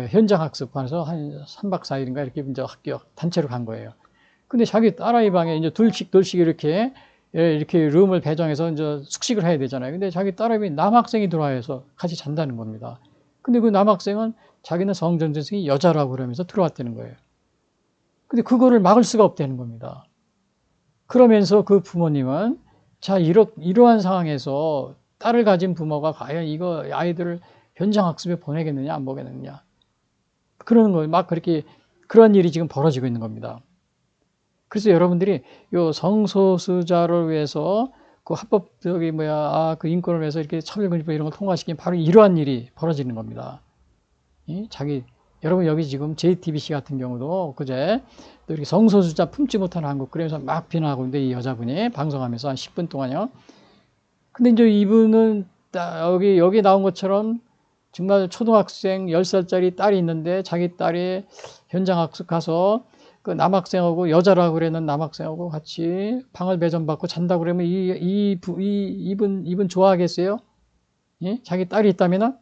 현장 학습반에서 한 3박 4일인가 이렇게 이제 학교 단체로 간 거예요. 근데 자기 딸아이 방에 이제 둘씩 이렇게 룸을 배정해서 이제 숙식을 해야 되잖아요. 근데 자기 딸아이 남학생이 들어와서 같이 잔다는 겁니다. 근데 그 남학생은 자기는 성전생이 여자라고 그러면서 들어왔다는 거예요. 근데 그거를 막을 수가 없다는 겁니다. 그러면서 그 부모님은 자, 이러한 상황에서 딸을 가진 부모가 과연 이거 아이들을 현장 학습에 보내겠느냐, 안 보내겠느냐. 그러는 거예요. 막 그렇게, 그런 일이 지금 벌어지고 있는 겁니다. 그래서 여러분들이 요 성소수자를 위해서 그 합법적인 그 인권을 위해서 이렇게 차별금지법 이런 걸 통과시키면 바로 이러한 일이 벌어지는 겁니다. 여러분 여기 지금 JTBC 같은 경우도 그제 또 이렇게 성소수자 품지 못하는 한국 그러면서 막 비난하고 있는데 이 여자분이 방송하면서 한 10분 동안요. 근데 이제 이분은 여기 나온 것처럼 정말 초등학생 10살짜리 딸이 있는데 자기 딸이 현장 학습 가서 그 남학생하고 여자라고 그러는 남학생하고 같이 방을 배정받고 잔다고 그러면 이분 좋아하겠어요? 예? 자기 딸이 있다면은?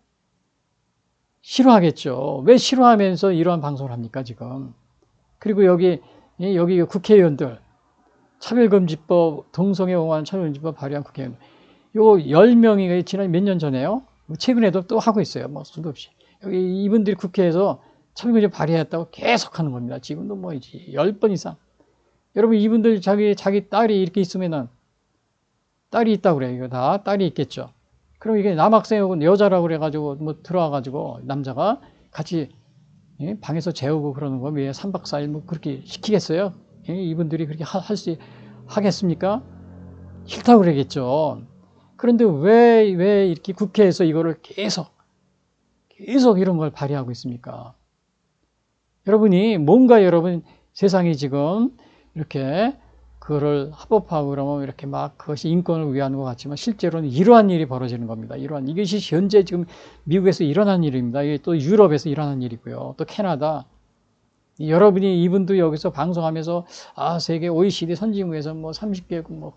싫어하겠죠. 왜 싫어하면서 이러한 방송을 합니까, 지금? 그리고 여기 국회의원들, 차별금지법, 동성애 옹호하는 차별금지법 발의한 국회의원, 요 10명이 지난 몇 년 전에요. 최근에도 또 하고 있어요. 뭐, 수도 없이. 여기 이분들이 국회에서 차별금지법 발의했다고 계속 하는 겁니다. 지금도 뭐, 10번 이상. 여러분, 이분들 자기 딸이 이렇게 있으면은, 딸이 있다고 그래요. 이거 다 딸이 있겠죠. 그럼 이게 남학생하고 여자라고 그래가지고 뭐 들어와가지고 남자가 같이 방에서 재우고 그러는 거 왜 3박 4일 뭐 그렇게 시키겠어요? 이분들이 그렇게 하겠습니까? 싫다고 그러겠죠. 그런데 왜 이렇게 국회에서 이거를 계속 이런 걸 발의하고 있습니까? 여러분 세상이 지금 이렇게 그거를 합법화하고 그러면 이렇게 막 그것이 인권을 위하는 것 같지만 실제로는 이러한 일이 벌어지는 겁니다. 이것이 현재 지금 미국에서 일어난 일입니다. 이게 또 유럽에서 일어난 일이고요. 또 캐나다, 여러분이 이분도 여기서 방송하면서 세계 OECD 선진국에서 뭐 30개국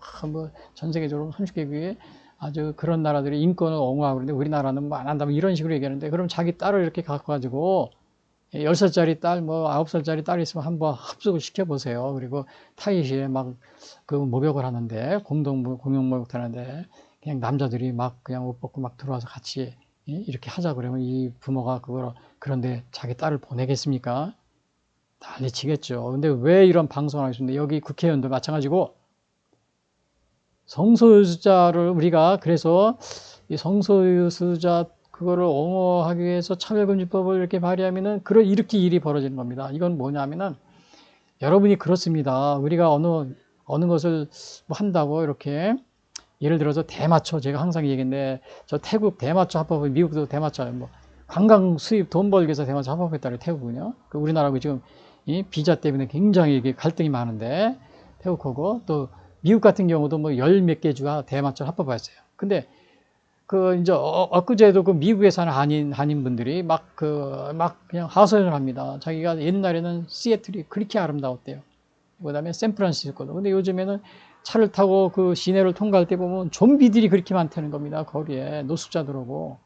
전 세계적으로 30개국에 아주 그런 나라들이 인권을 옹호하고 그러는데 우리나라는 뭐 안 한다 뭐 이런 식으로 얘기하는데, 그럼 자기 딸을 이렇게 갖고 가지고 10살짜리 딸, 9살짜리 딸 있으면 한번 합숙을 시켜보세요. 그리고 타이시에 막 그 목욕을 하는데, 공용 목욕 하는데, 그냥 남자들이 막 그냥 옷 벗고 막 들어와서 같이 이렇게 하자 그러면 이 부모가 그런데 자기 딸을 보내겠습니까? 난리 치겠죠. 근데 왜 이런 방송을 하겠습니까? 여기 국회의원도 마찬가지고, 성소유주자를 우리가 그래서 이 성소유주자 그거를 옹호하기 위해서 차별금지법을 이렇게 발의하면은 이렇게 일이 벌어지는 겁니다. 이건 뭐냐면은 여러분이 그렇습니다. 우리가 어느 것을 뭐 한다고 이렇게 예를 들어서 대마초, 제가 항상 얘기했는데 저 태국 대마초 합법은, 미국도 대마초 뭐 관광 수입 돈 벌기 위해서 대마초 합법했다고 태국은요. 우리나라하고 지금 이 비자 때문에 굉장히 이게 갈등이 많은데 태국하고 또 미국 같은 경우도 뭐 열 몇 개 주가 대마초 합법화했어요. 근데 이제 엊그제도 그 미국에 사는 한인분들이 막 그냥 하소연을 합니다. 자기가 옛날에는 시애틀이 그렇게 아름다웠대요. 그 다음에 샌프란시스코도. 근데 요즘에는 차를 타고 그 시내를 통과할 때 보면 좀비들이 그렇게 많다는 겁니다. 거리에 노숙자들 오고.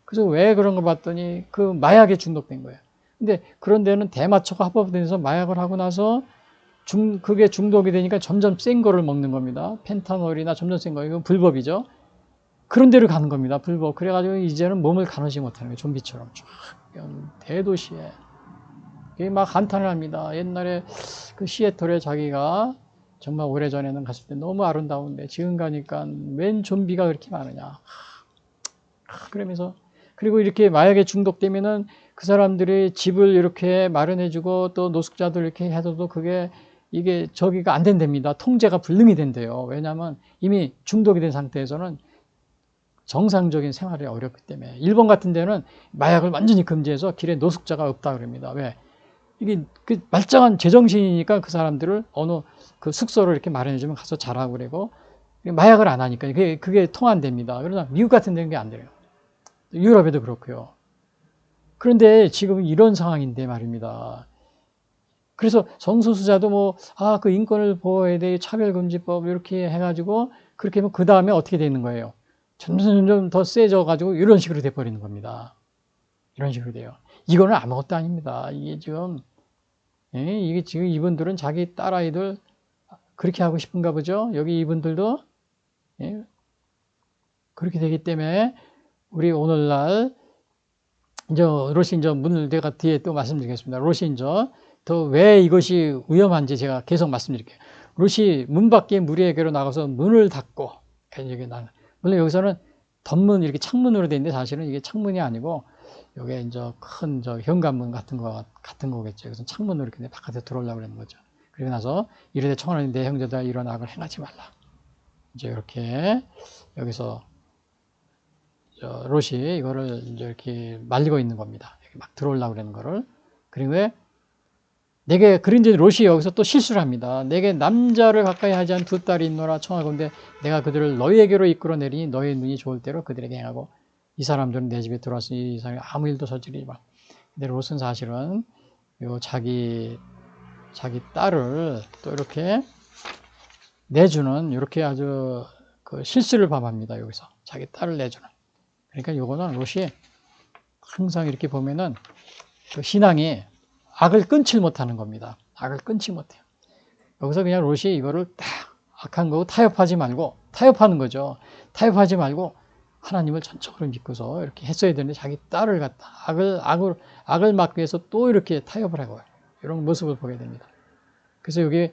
그래서 왜 그런 거 봤더니 그 마약에 중독된 거예요. 근데 그런 데는 대마초가 합법돼서 마약을 하고 나서 그게 중독이 되니까 점점 센 거를 먹는 겁니다. 펜타놀이나 점점 센 거. 이건 불법이죠. 그런 데를 가는 겁니다. 불법. 그래가지고 이제는 몸을 가누지 못하는 거예요. 좀비처럼 쫙 대도시에. 막 한탄을 합니다. 옛날에 그 시애틀에 자기가 정말 오래전에는 갔을 때 너무 아름다운데 지금 가니까 웬 좀비가 그렇게 많으냐. 그러면서, 그리고 이렇게 마약에 중독되면은 그 사람들이 집을 이렇게 마련해주고 또 노숙자들 이렇게 해줘도 이게 저기가 안 된답니다. 통제가 불능이 된대요. 왜냐하면 이미 중독이 된 상태에서는 정상적인 생활이 어렵기 때문에. 일본 같은 데는 마약을 완전히 금지해서 길에 노숙자가 없다 그럽니다. 왜? 이게 그 말짱한 제정신이니까 그 사람들을 어느 그 숙소를 이렇게 마련해주면 가서 자라고 그러고, 마약을 안 하니까 그게 통한됩니다. 그러나 미국 같은 데는 게 안 돼요. 유럽에도 그렇고요. 그런데 지금 이런 상황인데 말입니다. 그래서 성소수자도 그 인권을 보호해야 돼, 차별금지법 이렇게 해가지고 그렇게 하면 그 다음에 어떻게 되는 거예요? 점점 더 세져가지고 이런 식으로 돼버리는 겁니다. 이런 식으로 돼요. 이거는 아무것도 아닙니다. 이게 지금 이분들은 자기 딸아이들 그렇게 하고 싶은가 보죠. 여기 이분들도 그렇게 되기 때문에 오늘날 로신저 문을 내가 뒤에 또 말씀드리겠습니다. 로신저 더 왜 이것이 위험한지 제가 계속 말씀드릴게요. 롯이 문 밖에 무리에게로 나가서 문을 닫고, 물론 여기서는 덧문 이렇게 창문으로 돼 있는데 사실은 이게 창문이 아니고 이게 이제 큰 현관문 같은 거겠죠. 그래서 창문으로 이렇게 바깥에 들어오려고 그러는 거죠. 그리고 나서 이르되 청하노니 내 형제들아 이런 악을 행하지 말라. 이제 이렇게 여기서 롯이 이거를 이제 이렇게 말리고 있는 겁니다. 이렇게 막 들어오려고 그러는 거를. 그리고 그런데 롯이 여기서 또 실수를 합니다. 내게 남자를 가까이 하지 않은 두 딸이 있노라 청하건대 내가 그들을 너희에게로 이끌어내리니 너희 눈이 좋을 대로 그들에게 행하고 이 사람들은 내 집에 들어왔으니 이 사람이 아무 일도 저지르지 마. 근데 롯은 사실은 자기 딸을 또 이렇게 내주는 이렇게 아주 그 실수를 범합니다. 여기서 자기 딸을 내주는. 그러니까 요거는 롯이 항상 이렇게 보면은 그 신앙이 악을 끊지 못하는 겁니다. 악을 끊지 못해요. 여기서 그냥 롯이 이거를 딱 악한 거고 타협하는 거죠. 타협하지 말고 하나님을 전적으로 믿고서 이렇게 했어야 되는데 자기 딸을 갖다 악을 막기 위해서 또 이렇게 타협을 하고 이런 모습을 보게 됩니다. 그래서 여기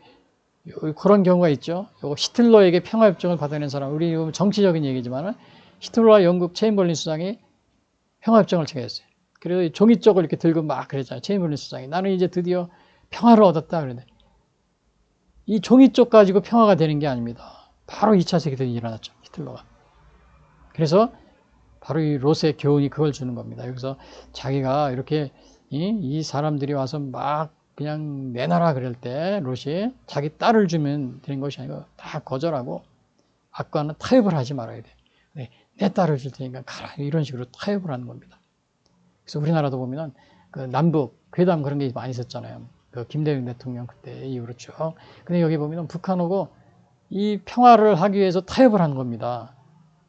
그런 경우가 있죠. 요거 히틀러에게 평화협정을 받아낸 사람, 우리 정치적인 얘기지만은 히틀러와 영국 체인벌린 수장이 평화협정을 체결했어요. 그래서 종이쪽을 이렇게 들고 막 그랬잖아요. 체인벌린 수장이. 나는 이제 드디어 평화를 얻었다. 그러는데 이 종이쪽 가지고 평화가 되는 게 아닙니다. 바로 2차 세계대전이 일어났죠. 히틀러가. 그래서 바로 이 롯의 교훈이 그걸 주는 겁니다. 여기서 자기가 이렇게 이 사람들이 와서 막 그냥 내놔라 그럴 때 롯이 자기 딸을 주면 되는 것이 아니고 다 거절하고 악과는 타협을 하지 말아야 돼. 내 딸을 줄 테니까 가라. 이런 식으로 타협을 하는 겁니다. 그래서 우리나라도 보면은 그 남북 괴담 그런 게 많이 있었잖아요. 그 김대중 대통령 그때 이후로 쭉. 근데 여기 보면은 북한하고 이 평화를 하기 위해서 타협을 한 겁니다.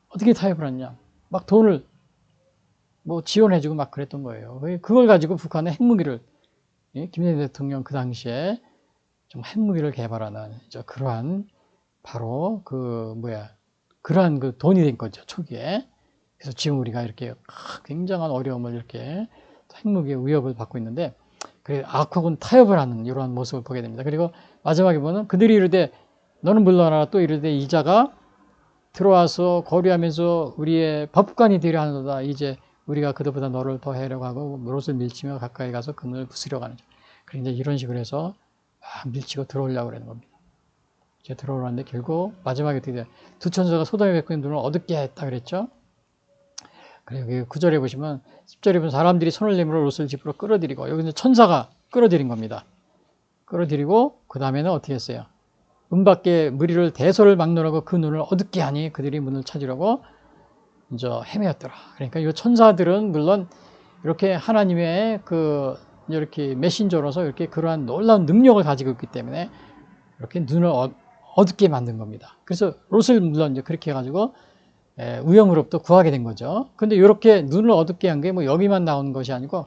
어떻게 타협을 했냐? 막 돈을 뭐 지원해주고 막 그랬던 거예요. 그걸 가지고 북한의 핵무기를, 김대중 대통령 그 당시에 좀 핵무기를 개발하는 그러한 바로 그러한 그 돈이 된 거죠, 초기에. 그래서 지금 우리가 이렇게 굉장한 어려움을 이렇게 핵무기의 위협을 받고 있는데, 그래 악하고는 타협을 하는 이러한 모습을 보게 됩니다. 그리고 마지막에 보면 그들이 이르되 너는 물러나라, 또 이르되 이자가 들어와서 거류하면서 우리의 법관이 되려 하노다. 이제 우리가 그들보다 너를 더 해려고 하고 롯을 밀치며 가까이 가서 그물을 부수려고 하는. 그런데 이런 식으로 해서 막 밀치고 들어오려고 그러는 겁니다. 이제 들어오는데 결국 마지막에 어떻게 돼? 두 천사가 소돔의 백성의 눈을 어둡게 했다 그랬죠. 그리고 9절에 보시면 10절에 보면 사람들이 손을 내밀어 롯을 집으로 끌어들이고, 여기서 천사가 끌어들인 겁니다. 끌어들이고 그 다음에는 어떻게 했어요? 문 밖에 무리를 대소를 막론하고 그 눈을 어둡게 하니 그들이 문을 찾으려고 이제 헤매었더라. 그러니까 이 천사들은 물론 이렇게 하나님의 이렇게 메신저로서 이렇게 그러한 놀라운 능력을 가지고 있기 때문에 이렇게 눈을 어둡게 만든 겁니다. 그래서 롯을 물론 이제 그렇게 해가지고 위험으로부터 구하게 된 거죠. 근데 이렇게 눈을 어둡게 한 게 뭐 여기만 나오는 것이 아니고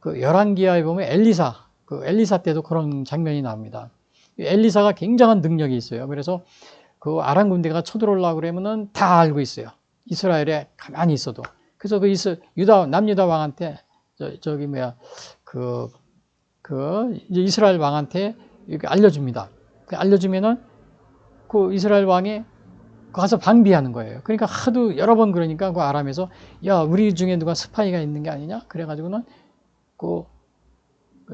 그 열왕기하에 보면 엘리사 때도 그런 장면이 나옵니다. 엘리사가 굉장한 능력이 있어요. 그래서 그 아람 군대가 쳐들어오려고 그러면은 다 알고 있어요. 이스라엘에 가만히 있어도. 그래서 남유다 왕한테 이제 이스라엘 왕한테 이렇게 알려줍니다. 알려주면은 그 이스라엘 왕이 가서 방비하는 거예요. 그러니까 하도 여러 번 그러니까 그 아람에서 야, 우리 중에 누가 스파이가 있는 게 아니냐? 그래가지고는 그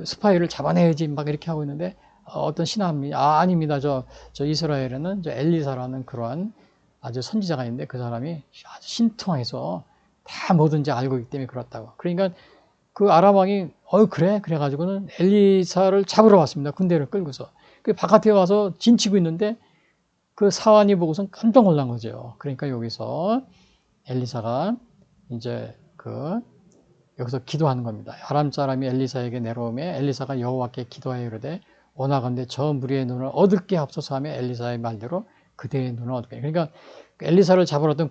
스파이를 잡아내야지 막 이렇게 하고 있는데 어떤 신하입니다. 아닙니다. 저 이스라엘에는 엘리사라는 그러한 아주 선지자가 있는데 그 사람이 아주 신통해서 다 뭐든지 알고 있기 때문에 그렇다고. 그러니까 그 아람 왕이 그래? 그래가지고는 엘리사를 잡으러 왔습니다. 군대를 끌고서. 그 바깥에 와서 진치고 있는데 그 사환이 보고선 깜짝 놀란 거죠. 그러니까 여기서 엘리사가 이제 여기서 기도하는 겁니다. 아람 사람이 엘리사에게 내려오매 엘리사가 여호와께 기도하여 이르되 원하건대 저 무리의 눈을 어둡게 하옵소서 하며 엘리사의 말대로 그대의 눈을 어둡게. 그러니까 엘리사를 잡으러 왔던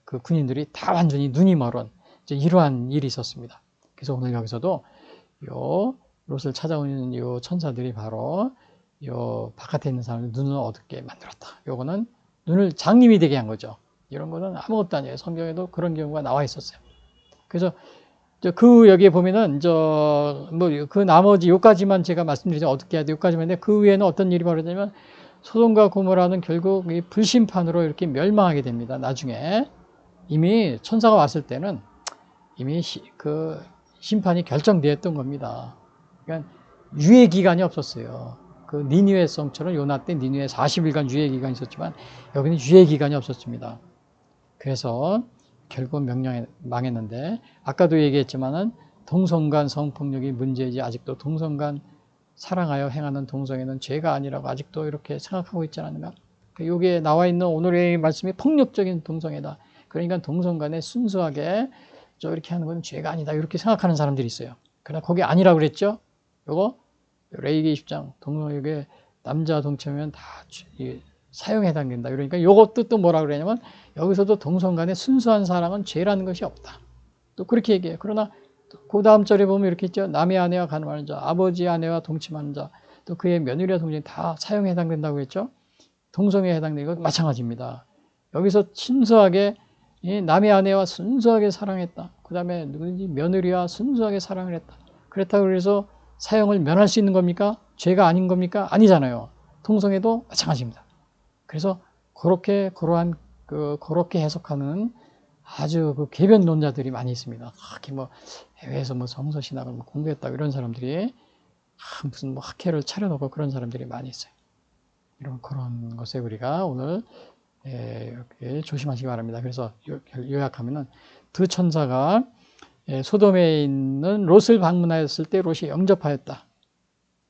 그 군인들이 다 완전히 눈이 멀은 이러한 일이 있었습니다. 그래서 오늘 여기서도 롯을 찾아오는 이 천사들이 바로 바깥에 있는 사람들 눈을 어둡게 만들었다. 요거는 눈을 장님이 되게 한 거죠. 이런 거는 아무것도 아니에요. 성경에도 그런 경우가 나와 있었어요. 그래서 여기에 보면은 그 나머지 요까지만 제가 말씀드리죠. 어떻게 해야 돼? 요까지만 했는데 그 위에는 어떤 일이 벌어지냐면 소돔과 고모라는 결국 이 불심판으로 이렇게 멸망하게 됩니다. 나중에 이미 천사가 왔을 때는 이미 그 심판이 결정되었던 겁니다. 그러니까 유예 기간이 없었어요. 그 니느웨 성처럼 요나 때 니느웨 40일간 유예 기간이 있었지만 여기는 유예 기간이 없었습니다. 그래서 결국 망했는데 아까도 얘기했지만은 동성간 성폭력이 문제이지 아직도 동성간 사랑하여 행하는 동성애는 죄가 아니라고 아직도 이렇게 생각하고 있지 않는가? 여기에 나와 있는 오늘의 말씀이 폭력적인 동성애다. 그러니까 동성간에 순수하게 이렇게 하는 건 죄가 아니다. 이렇게 생각하는 사람들이 있어요. 그러나 거기 아니라고 그랬죠? 요거 레위기 20장 동성애에 남자 동체면 다 사형에 해당된다. 그러니까 요것도 또 뭐라 그러냐면 여기서도 동성간의 순수한 사랑은 죄라는 것이 없다. 또 그렇게 얘기해요. 그러나 그 다음 절에 보면 이렇게 있죠. 남의 아내와 간음하는 자, 아버지 아내와 동침하는 자, 또 그의 며느리와 동침이 다 사형에 해당된다고 했죠. 동성애에 해당되는 것 마찬가지입니다. 여기서 순수하게 남의 아내와 순수하게 사랑했다. 그 다음에 누구든지 며느리와 순수하게 사랑을 했다. 그렇다고 해서 사형을 면할 수 있는 겁니까? 죄가 아닌 겁니까? 아니잖아요. 동성애도 마찬가지입니다. 그래서 그렇게 해석하는 아주 궤변론자들이 많이 있습니다. 특히 해외에서 성서신학을 공부했다고 이런 사람들이 무슨 학회를 차려놓고 그런 사람들이 많이 있어요. 그런 것에 우리가 오늘 이렇게 조심하시기 바랍니다. 그래서 요약하면은 두 천사가 소돔에 있는 롯을 방문하였을 때 롯이 영접하였다.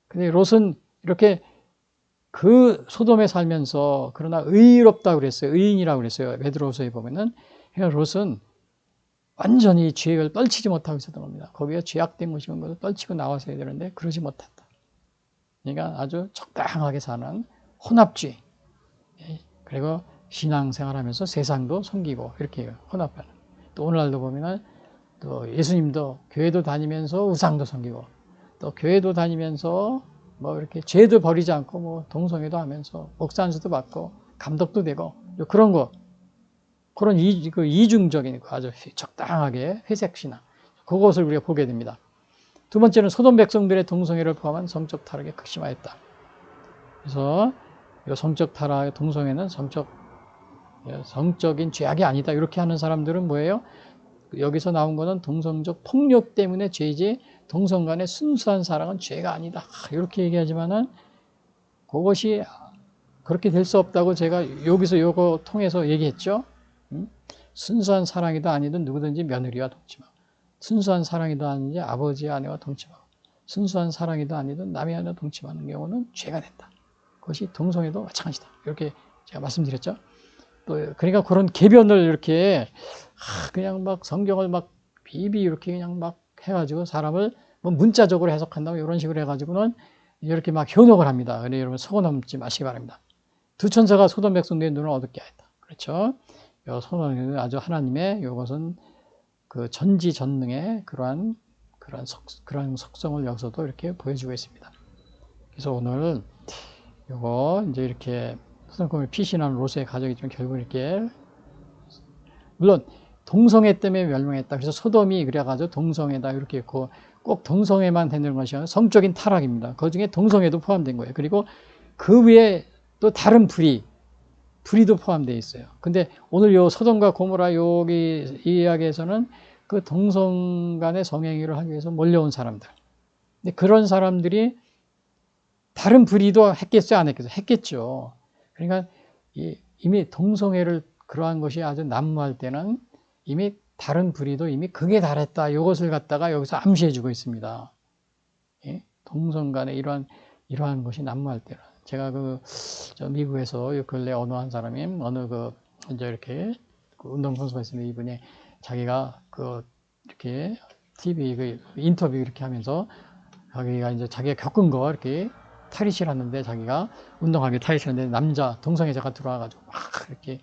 근데 롯은 이렇게 그 소돔에 살면서 그러나 의롭다고 그랬어요. 의인이라고 그랬어요. 베드로서에 보면은. 그러니까 롯은 완전히 죄를 떨치지 못하고 있었던 겁니다. 거기에 죄악된 것이면 그것을 떨치고 나왔어야 되는데 그러지 못했다. 그러니까 아주 적당하게 사는 혼합주의. 그리고 신앙생활하면서 세상도 섬기고 이렇게 혼합하는. 또 오늘날도 보면은 또 예수님도 교회도 다니면서 우상도 섬기고 또 교회도 다니면서 뭐 이렇게 죄도 버리지 않고 뭐 동성애도 하면서 목사 안수도 받고 감독도 되고 그런 거 그런 이중적인 아주 적당하게 회색 신앙 그것을 우리가 보게 됩니다. 두 번째는 소돔 백성들의 동성애를 포함한 성적 타락에 극심하였다. 그래서 이 성적 타락, 동성애는 성적인 죄악이 아니다. 이렇게 하는 사람들은 뭐예요? 여기서 나온 거는 동성적 폭력 때문에 죄지 동성 간의 순수한 사랑은 죄가 아니다. 이렇게 얘기하지만은 그것이 그렇게 될 수 없다고 제가 여기서 이거 통해서 얘기했죠. 순수한 사랑이든 아니든 누구든지 며느리와 동침하고 순수한 사랑이든 아니든지 아버지 아내와 동침하고 순수한 사랑이든 아니든 남의 아내와 동침하는 경우는 죄가 된다. 그것이 동성애도 마찬가지다. 이렇게 제가 말씀드렸죠. 또 그러니까 그런 개변을 이렇게 그냥 막 성경을 막 비비 이렇게 그냥 막 해가지고 사람을 뭐 문자적으로 해석한다고 이런 식으로 해가지고는 이렇게 막 현혹을 합니다. 그래서 여러분 속어 넘지 마시기 바랍니다. 두 천사가 소돔 백성들의 눈을 어둡게 하였다. 그렇죠? 요 소돔은 아주 하나님의 이것은 그 전지전능의 그러한 속성을 여기서도 이렇게 보여주고 있습니다. 그래서 오늘 요거 이제 이렇게 소돔을 피신하는 롯의 가족이 좀 결국 이렇게 물론 동성애 때문에 멸망했다. 그래서 소돔이 그래가지고 동성애다 이렇게 했고 꼭 동성애만 되는 것이 아니라 성적인 타락입니다. 그 중에 동성애도 포함된 거예요. 그리고 그 위에 또 다른 불의도 포함되어 있어요. 근데 오늘 요 소돔과 고모라 여기 이 이야기에서는 그 동성 간의 성행위를 하기 위해서 몰려온 사람들. 근데 그런 사람들이 다른 불의도 했겠어요? 안 했겠어요? 했겠죠. 그러니까 이미 동성애를 그러한 것이 아주 난무할 때는 이미 다른 불의도 이미 극에 달했다. 이것을 갖다가 여기서 암시해주고 있습니다. 예? 동성 간에 이러한 것이 난무할 때는. 제가 저 미국에서 근래 어느 한 사람이 이제 이렇게 운동선수가 있는데 이분이 자기가 이렇게 TV 인터뷰 이렇게 하면서 자기가 이제 자기가 겪은 거 이렇게 탈의실 하는데 자기가 운동하게 탈의실 하는데 남자 동성애자가 들어와가지고 막 이렇게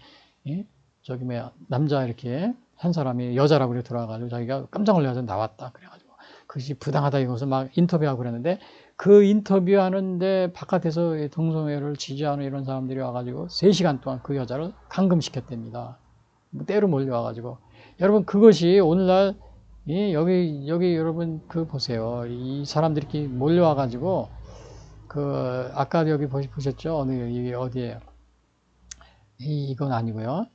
남자 이렇게 한 사람이 여자라고 그래 들어와가지고 자기가 깜짝 놀라서 나왔다 그래가지고 그것이 부당하다 이것을 막 인터뷰하고 그랬는데 그 인터뷰하는데 바깥에서 동성애를 지지하는 이런 사람들이 와가지고 3시간 동안 그 여자를 감금시켰답니다. 때로 몰려와가지고 여러분 그것이 오늘날 여기 여러분 보세요. 이 사람들이 이렇게 몰려와가지고 아까 여기 보셨죠? 어디에요? 이건 아니고요.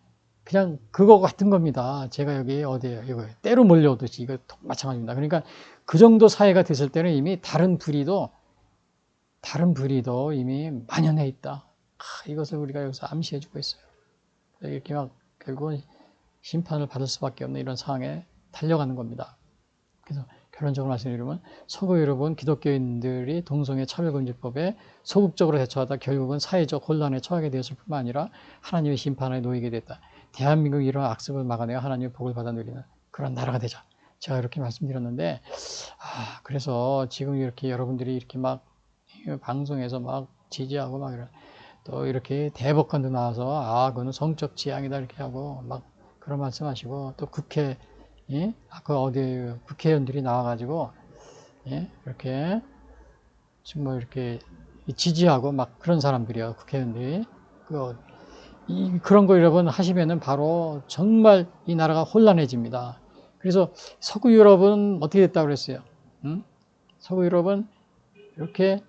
그냥 그거 같은 겁니다. 제가 여기 어디에요? 이거 때로 몰려오듯이 이거 마찬가지입니다. 그러니까 그 정도 사회가 됐을 때는 이미 다른 불의도 이미 만연해 있다. 이것을 우리가 여기서 암시해주고 있어요. 이렇게 막 결국은 심판을 받을 수밖에 없는 이런 상황에 달려가는 겁니다. 그래서 결론적으로 말씀드리면 서구 여러분 기독교인들이 동성애 차별금지법에 소극적으로 대처하다 결국은 사회적 혼란에 처하게 되었을 뿐만 아니라 하나님의 심판에 놓이게 됐다. 대한민국이 이런 악습을 막아내어 하나님의 복을 받아 누리는 그런 나라가 되자. 제가 이렇게 말씀드렸는데 그래서 지금 이렇게 여러분들이 이렇게 막 방송에서 막 지지하고 막 또 이렇게 대법관도 나와서 그거는 성적 지향이다 이렇게 하고 막 그런 말씀하시고 또 어디 국회의원들이 나와가지고 이렇게 지금 뭐 이렇게 지지하고 막 그런 사람들이요 국회의원들이 그런 거 여러분 하시면은 바로 정말 이 나라가 혼란해집니다. 그래서 서구 유럽은 어떻게 됐다고 그랬어요? 서구 유럽은 이렇게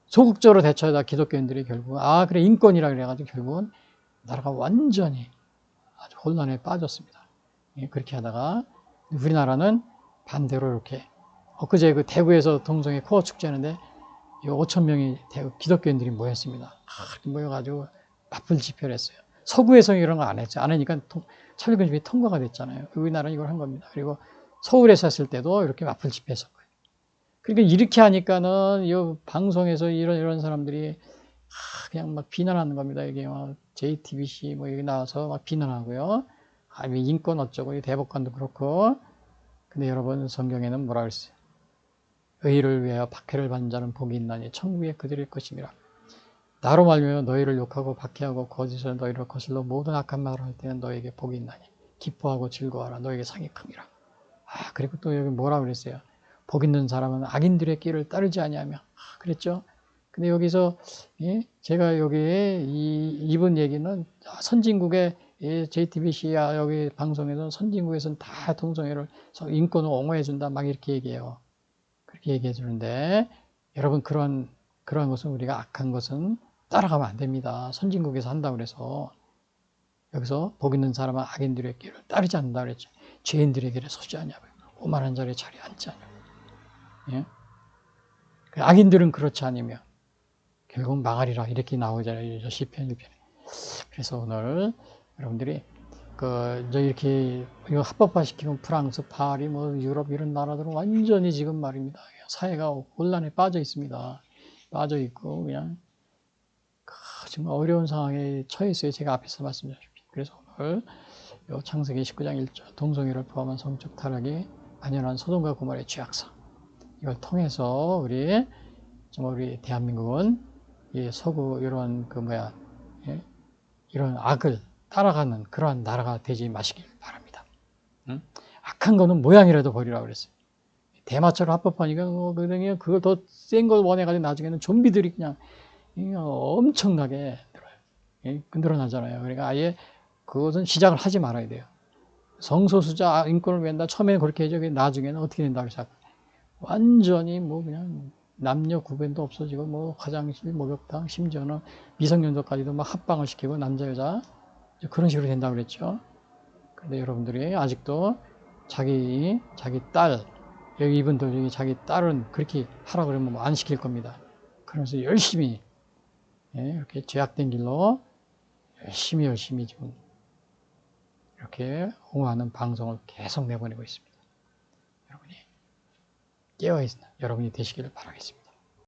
소극적으로 대처하다 기독교인들이 결국은 그래 인권이라 그래가지고 결국은 나라가 완전히 아주 혼란에 빠졌습니다. 그렇게 하다가 우리나라는 반대로 이렇게 엊그제 대구에서 동성애 코어 축제하는데 5,000명이 기독교인들이 모였습니다. 모여가지고 맞불 집회를 했어요. 서구에서 이런 거 안 했죠. 안 하니까 차별금지법이 통과가 됐잖아요. 우리나라는 이걸 한 겁니다. 그리고 서울에서 했을 때도 이렇게 맞불 집회했었고요. 그러니까 이렇게 하니까는 이 방송에서 이런 사람들이 그냥 막 비난하는 겁니다. 이게 막 JTBC 여기 나와서 막 비난하고요. 인권 어쩌고 대법관도 그렇고. 근데 여러분 성경에는 뭐라 그랬어요? 의를 위하여 박해를 받는 자는 복이 있나니 천국에 그들의 것임이라. 나로 말미암아 너희를 욕하고 박해하고 거짓으로 너희를 거슬러 모든 악한 말을 할 때는 너에게 복이 있나니 기뻐하고 즐거워하라. 너에게 상이 큼이라. 그리고 또 여기 뭐라 그랬어요? 복 있는 사람은 악인들의 길을 따르지 아니하며. 그랬죠? 근데 여기서 제가 여기에 이분 얘기는 선진국의 JTBC야 여기 방송에서 선진국에서는 다 동성애를 인권을 옹호해 준다 막 이렇게 얘기해요. 그렇게 얘기해 주는데 여러분 그런 것은 우리가 악한 것은 따라가면 안 됩니다. 선진국에서 한다고 그래서 여기서 복 있는 사람은 악인들의 길을 따르지 않는다 그랬죠. 죄인들의 길에 서지 않냐고. 오만한 자리에 자리에 앉지 않냐고. 예? 악인들은 그렇지 않으며 결국 망하리라 이렇게 나오잖아요. 시편 1편에. 그래서 오늘 여러분들이 이제 이렇게 이거 합법화시키면 프랑스, 파리, 뭐 유럽 이런 나라들은 완전히 지금 말입니다. 사회가 혼란에 빠져 있습니다. 빠져 있고 그냥 정말 어려운 상황에 처해 있어요. 제가 앞에서 말씀드렸습니다. 그래서 오늘 창세기 19장 1절 동성애를 포함한 성적 타락이 만연한 소돔과 고모라의 죄악성 이걸 통해서 우리 대한민국은 서구 이런 이런 악을 따라가는 그러한 나라가 되지 마시길 바랍니다. 응? 악한 거는 모양이라도 버리라고 그랬어요. 대마초를 합법하니까 그냥 그걸 더 센 걸 원해가지고 나중에는 좀비들이 그냥 엄청나게 늘어나잖아요. 그러니까 아예 그것은 시작을 하지 말아야 돼요. 성소수자 인권을 위한다. 처음에는 그렇게 해줘. 나중에는 어떻게 된다 그래서 완전히 그냥 남녀 구분도 없어지고 화장실, 목욕탕, 심지어는 미성년자까지도 막 합방을 시키고 남자 여자 그런 식으로 된다고 그랬죠. 그런데 여러분들이 아직도 자기 딸 여기 이분들 자기 딸은 그렇게 하라 그러면 안 시킬 겁니다. 그러면서 열심히 이렇게 죄악된 길로 열심히 지금 이렇게 옹호하는 방송을 계속 내보내고 있습니다. 여러분이 깨어있는 여러분이 되시기를 바라겠습니다.